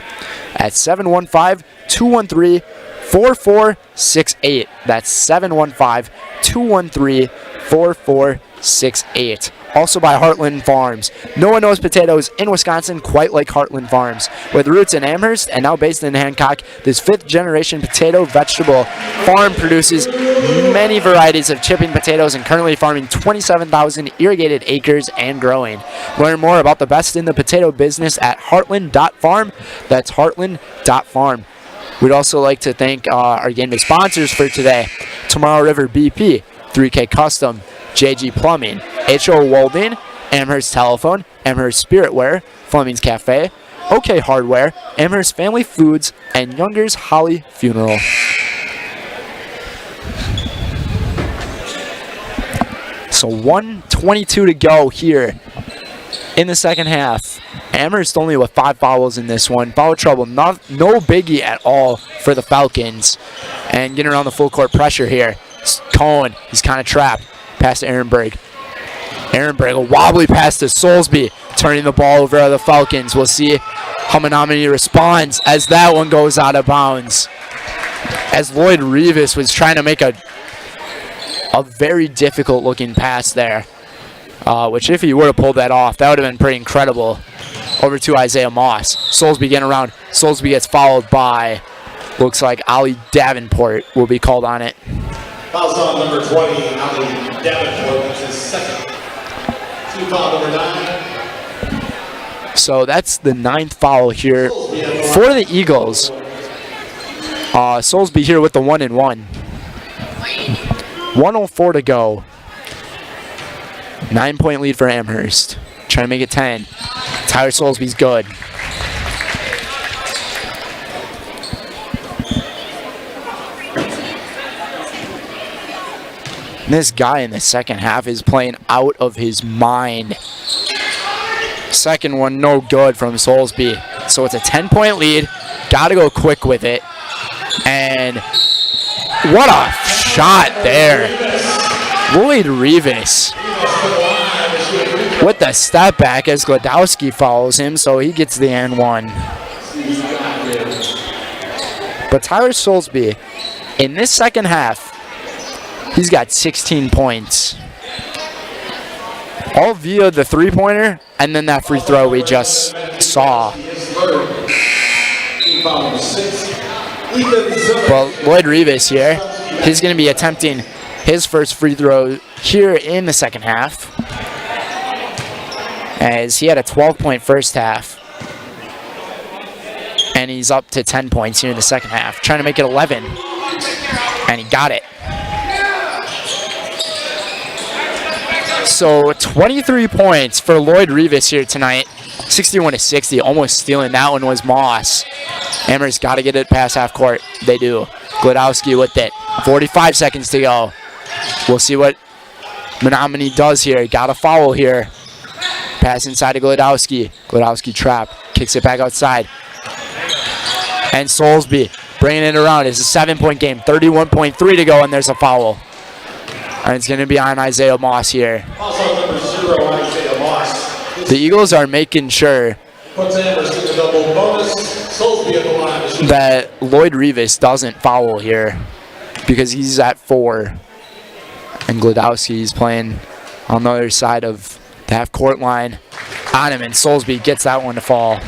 At 715-213-4468. That's 715-213-4468. Also by Heartland Farms. No one knows potatoes in Wisconsin quite like Heartland Farms. With roots in Amherst and now based in Hancock, this 5th-generation potato vegetable farm produces many varieties of chipping potatoes and currently farming 27,000 irrigated acres and growing. Learn more about the best in the potato business at heartland.farm. That's heartland.farm. We'd also like to thank our game day sponsors for today. Tomorrow River BP, 3K Custom, JG Plumbing, HO Welding, Amherst Telephone, Amherst Spiritware, Fleming's Cafe, OK Hardware, Amherst Family Foods, and Younger's Holly Funeral. So 1:22 to go here in the second half. Amherst only with 5 fouls in this one. Foul trouble, no biggie at all for the Falcons. And getting around the full court pressure here. Cohen, he's kind of trapped. Pass to Ehrenberg. Ehrenberg, a wobbly pass to Soulsby, turning the ball over to the Falcons. We'll see how Menominee responds as that one goes out of bounds. as Lloyd Rivas was trying to make a very difficult looking pass there, which if he would have pulled that off, that would have been pretty incredible. Over to Isaiah Moss. Soulsby getting around. Soulsby gets followed by, looks like Ali Davenport will be called on it. Fouls on number 20, Ali Davenport. That's his second. Team foul number 9. So that's the 9th foul here for the Eagles. Soulsby here with the 1-and-1. 1:04 to go. 9-point lead for Amherst. Trying to make it 10. Tyler Soulsby's good. This guy in the second half is playing out of his mind. Second one, no good from Soulsby. So it's a 10-point lead. Got to go quick with it. And what a shot there. Lloyd Rivas with the step back as Gladowski follows him, so he gets the and one. But Tyler Soulsby, in this second half, he's got 16 points. All via the three-pointer and then that free throw we just saw. Well, Lloyd Rivas here, he's going to be attempting his first free throw here in the second half, as he had a 12-point first half, and he's up to 10 points here in the second half, trying to make it 11, and he got it. So 23 points for Lloyd Rivas here tonight, 61-60, almost stealing that one was Moss. Amherst got to get it past half court. They do. Gladowski with it. 45 seconds to go. We'll see what Menominee does here. Got a foul here. Pass inside to Gladowski. Gladowski trap. Kicks it back outside. And Soulsby bringing it around. It's a 7-point game. 31.3 to go, and there's a foul. And it's going to be on Isaiah Moss here. Also number 0, Isaiah Moss. The Eagles are making sure that Lloyd Rivas doesn't foul here because he's at 4. And Gladowski is playing on the other side of the half-court line on him, and Soulsby gets that one to fall.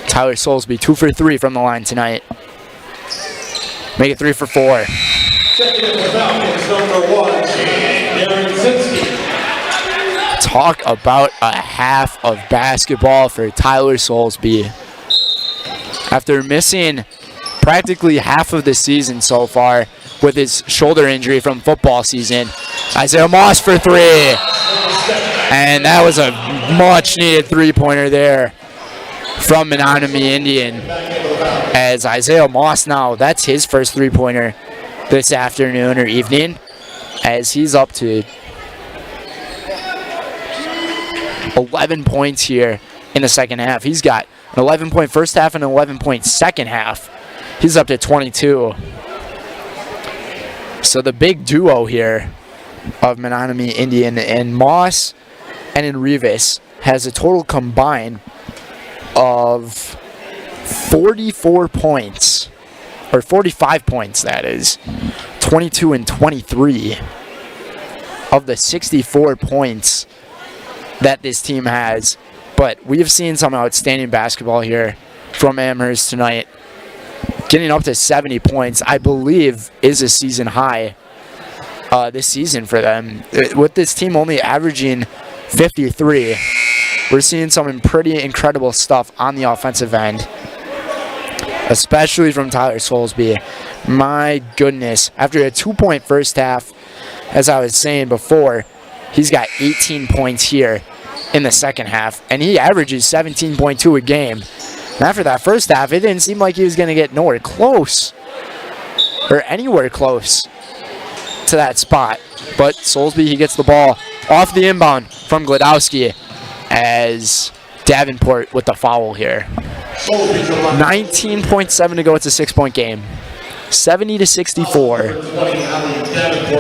Tyler Soulsby, 2 for 3 from the line tonight. Make it 3 for 4. Talk about a half of basketball for Tyler Soulsby. After missing practically half of the season so far with his shoulder injury from football season, Isaiah Moss for 3. And that was a much needed three-pointer there from Menominee Indian. As Isaiah Moss now, that's his first three-pointer this afternoon or evening, as he's up to 11 points here in the second half. He's got an 11-point first half and an 11-point second half. He's up to 22. So the big duo here of Menominee Indian and Moss and in Rivas has a total combined of 44 points, or 45 points that is, 22 and 23 of the 64 points that this team has. But we have seen some outstanding basketball here from Amherst tonight. Getting up to 70 points, I believe, is a season high this season for them. With this team only averaging 53, we're seeing some pretty incredible stuff on the offensive end, especially from Tyler Soulsby. My goodness, after a 2-point first half, as I was saying before, he's got 18 points here in the second half, and he averages 17.2 a game. And after that first half, it didn't seem like he was going to get nowhere close, or anywhere close to that spot. But Soulsby, he gets the ball off the inbound from Gladowski, as Davenport with the foul here. 19.7 to go. It's a 6-point game. 70-64.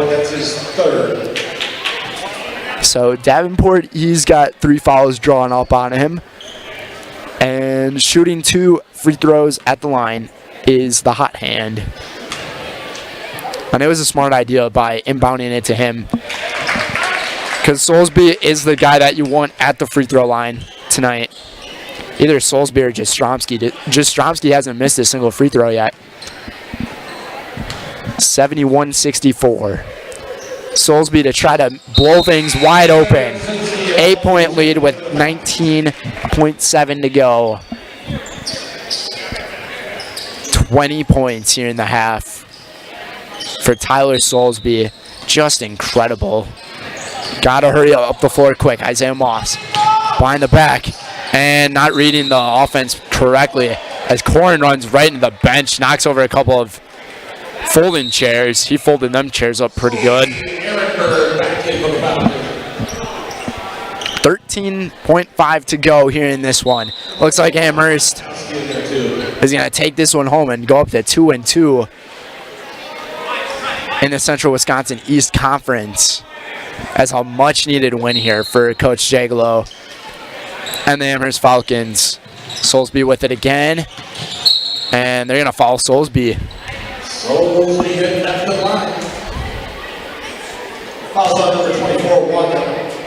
That's his third. So Davenport, he's got 3 fouls drawn up on him. And shooting 2 free throws at the line is the hot hand. And it was a smart idea by inbounding it to him, because Soulsby is the guy that you want at the free throw line tonight. Either Soulsby or Jastrzomski. Jastrzomski hasn't missed a single free throw yet. 71-64. Soulsby to try to blow things wide open. 8-point lead with 19.7 to go. 20 points here in the half for Tyler Soulsby. Just incredible. Gotta hurry up the floor quick. Isaiah Moss behind the back and not reading the offense correctly as Corrin runs right into the bench, knocks over a couple of folding chairs. He folded them chairs up pretty good. 13.5 to go here in this one. Looks like Amherst is going to take this one home and go up to 2-2 in the Central Wisconsin East Conference, as a much needed win here for Coach Jagalo and the Amherst Falcons. Soulsby with it again, and they're going to foul Soulsby. Soulsby hitting after the line. Foul on number 24-1.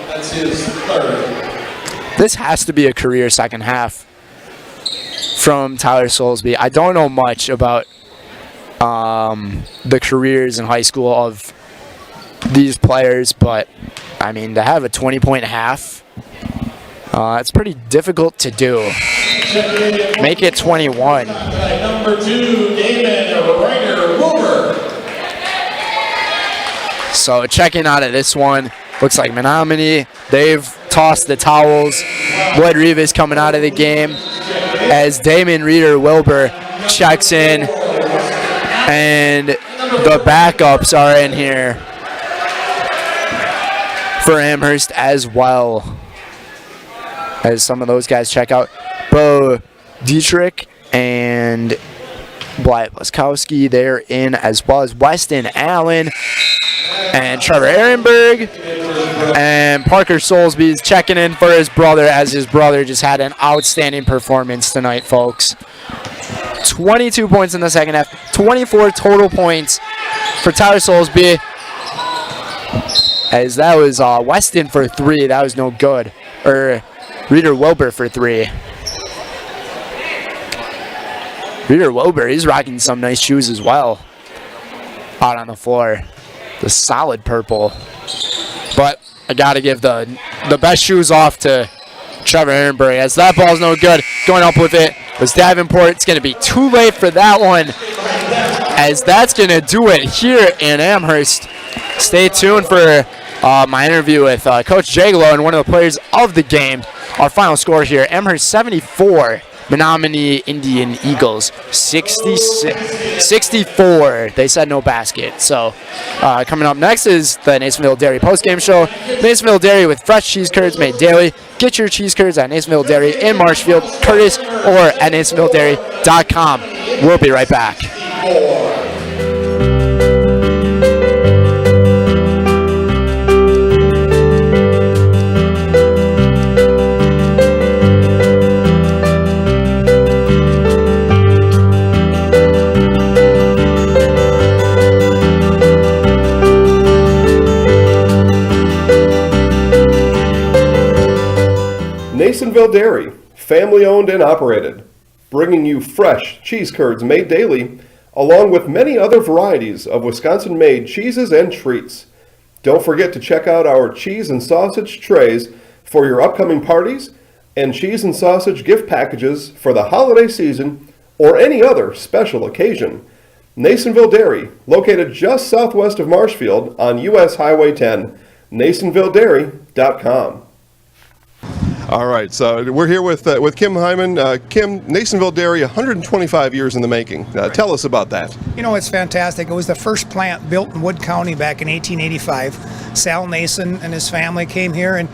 That's his third. This has to be a career second half from Tyler Soulsby. I don't know much about the careers in high school of these players, but I mean, to have a 20-point half, it's pretty difficult to do. Make it 21. Number 2, Damon Wilbur. So checking out of this one, looks like Menominee. They've tossed the towels. Wood Rivas coming out of the game as Damon Wilbur checks in, and the backups are in here for Amherst as well, as some of those guys check out. Bo Dietrich and Blythe Laskowski, they're in, as well as Weston Allen and Trevor Ehrenberg. And Parker Soulsby is checking in for his brother, as his brother just had an outstanding performance tonight, folks. 22 points in the second half, 24 total points for Tyler Soulsby, as that was Weston for 3. That was no good. Or Reader Wilbur for 3. Reader Wilbur, he's rocking some nice shoes as well out on the floor. The solid purple. But I got to give the best shoes off to Trevor Ehrenberg, as that ball's no good. Going up with it was Davenport. It's going to be too late for that one, as that's going to do it here in Amherst. Stay tuned for my interview with Coach Jagalo and one of the players of the game. Our final score here, Amherst 74, Menominee Indian Eagles 64. They said no basket. So coming up next is the Nasonville Dairy postgame show. Nasonville Dairy with fresh cheese curds made daily. Get your cheese curds at Nasonville Dairy in Marshfield, Curtis, or at NasonvilleDairy.com. We'll be right back. Nasonville Dairy, family owned and operated, bringing you fresh cheese curds made daily, along with many other varieties of Wisconsin-made cheeses and treats. Don't forget to check out our cheese and sausage trays for your upcoming parties and cheese and sausage gift packages for the holiday season or any other special occasion. Nasonville Dairy, located just southwest of Marshfield on US Highway 10, NasonvilleDairy.com. All right, so we're here with Kim Hyman. Kim, Nasonville Dairy, 125 years in the making. Tell us about that. You know, it's fantastic. It was the first plant built in Wood County back in 1885. Sal Nason and his family came here, and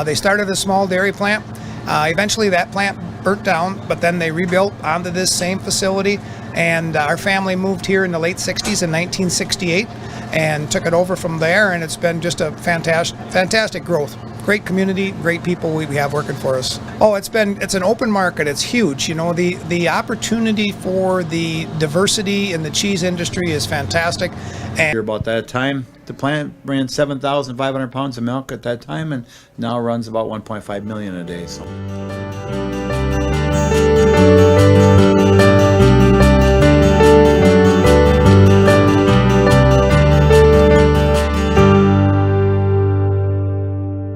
they started a small dairy plant. Eventually that plant burnt down, but then they rebuilt onto this same facility, and our family moved here in the late 60s in 1968 and took it over from there, and it's been just a fantastic growth. great community, great people we have working for us. Oh, it's an open market. It's huge. You know, the opportunity for the diversity in the cheese industry is fantastic. And about that time, the plant ran 7,500 pounds of milk at that time, and now runs about 1.5 million a day. So.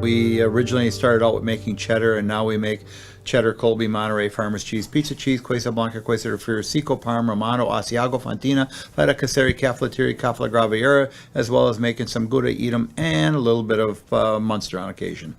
We originally started out with making cheddar, and now we make cheddar, Colby, Monterey, Farmers cheese, pizza cheese, Quesa Blanca, Quesa de Friar, Seco, Parma, Romano, Asiago, Fontina, Feta Caseri, Caflateri, Cafla Graviera, as well as making some Gouda Edam and a little bit of Munster on occasion.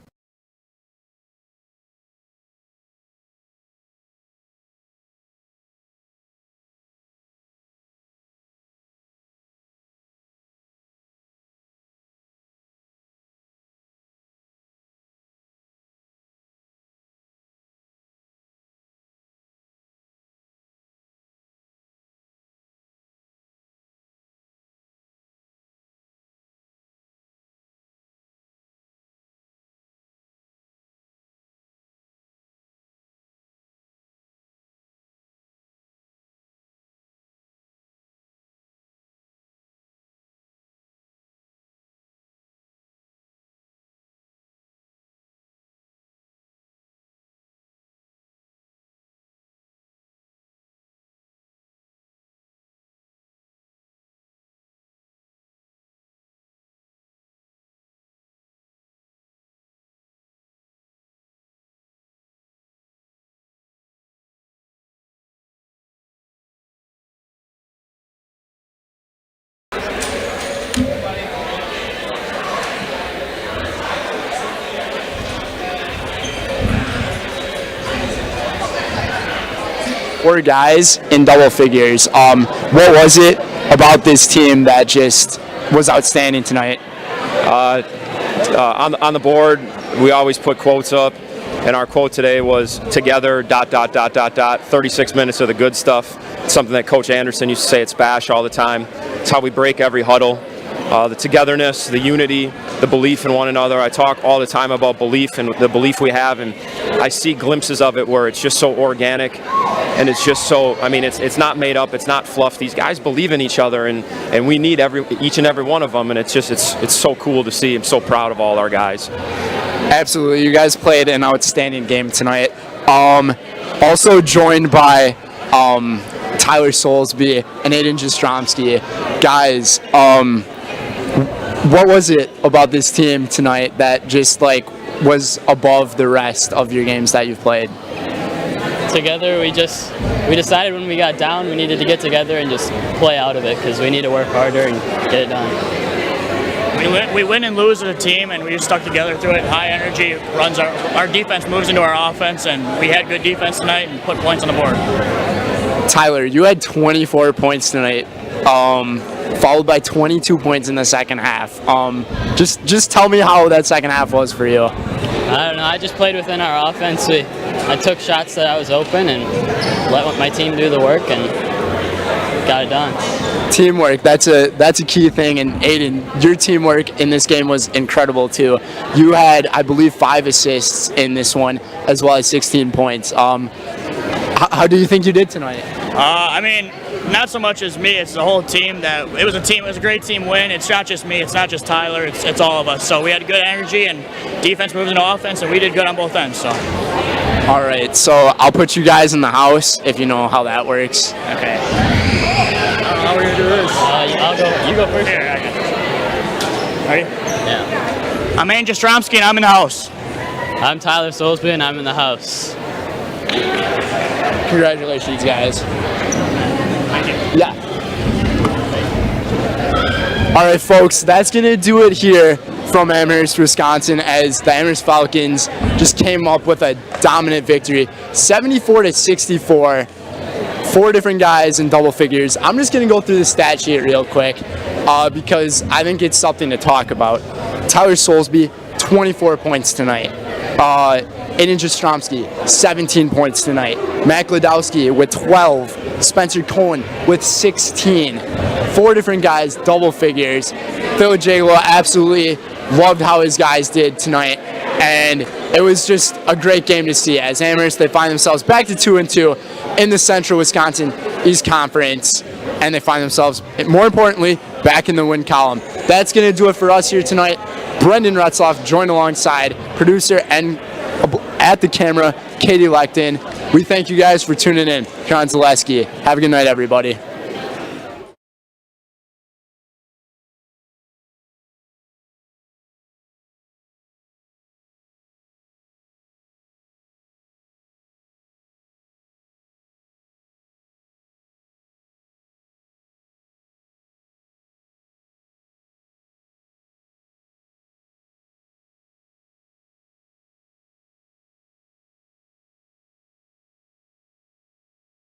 Four guys in double figures. What was it about this team that just was outstanding tonight? On the board, we always put quotes up, and our quote today was together, ... 36 minutes of the good stuff. It's something that Coach Anderson used to say at Spash all the time. It's how we break every huddle. The togetherness, the unity, the belief in one another. I talk all the time about belief and the belief we have, and I see glimpses of it where it's just so organic, and it's just so, I mean, it's not made up, it's not fluff. These guys believe in each other, and we need each and every one of them, and it's so cool to see. I'm so proud of all our guys. Absolutely, you guys played an outstanding game tonight. Also joined by Tyler Soulsby and Aiden Jastrzomski. Guys, what was it about this team tonight that just was above the rest of your games that you've played? Together, we decided when we got down we needed to get together and just play out of it, because we need to work harder and get it done. We win and lose as a team, and we just stuck together through it. High energy runs our defense moves into our offense, and we had good defense tonight and put points on the board. Tyler, you had 24 points tonight, followed by 22 points in the second half. Just tell me how that second half was for you. I don't know. I just played within our offense. I took shots that I was open and let my team do the work and got it done. Teamwork, that's a key thing, and Aiden, your teamwork in this game was incredible too. You had, I believe, 5 assists in this one, as well as 16 points. How do you think you did tonight? I mean, not so much as me, it's the whole team. It was a great team win. It's not just me, it's not just Tyler, it's all of us. So we had good energy, and defense moves into offense, and we did good on both ends. So. All right, so I'll put you guys in the house if you know how that works. Okay. How are we gonna do this? You go first. Here, I got this. Ready? Yeah. I'm Aiden Jastrzomski, and I'm in the house. I'm Tyler Soulsby, and I'm in the house. Congratulations, guys. Thank you. Yeah. All right, folks, that's going to do it here from Amherst, Wisconsin, as the Amherst Falcons just came up with a dominant victory, 74-64. 4 different guys in double figures. I'm just going to go through the stat sheet real quick because I think it's something to talk about. Tyler Soulsby, 24 points tonight. Aiden Jastrzomski, 17 points tonight. Matt Gladowski with 12. Spencer Cohen with 16. 4 different guys, double figures. Phil Jaglo absolutely loved how his guys did tonight. and it was just a great game to see as Amherst, they find themselves back to 2-2 in the Central Wisconsin East Conference, and they find themselves, more importantly, back in the win column. That's going to do it for us here tonight. Brendan Retzloff joined alongside producer and at the camera, Katie Lecton. We thank you guys for tuning in. John Zaleski. Have a good night, everybody.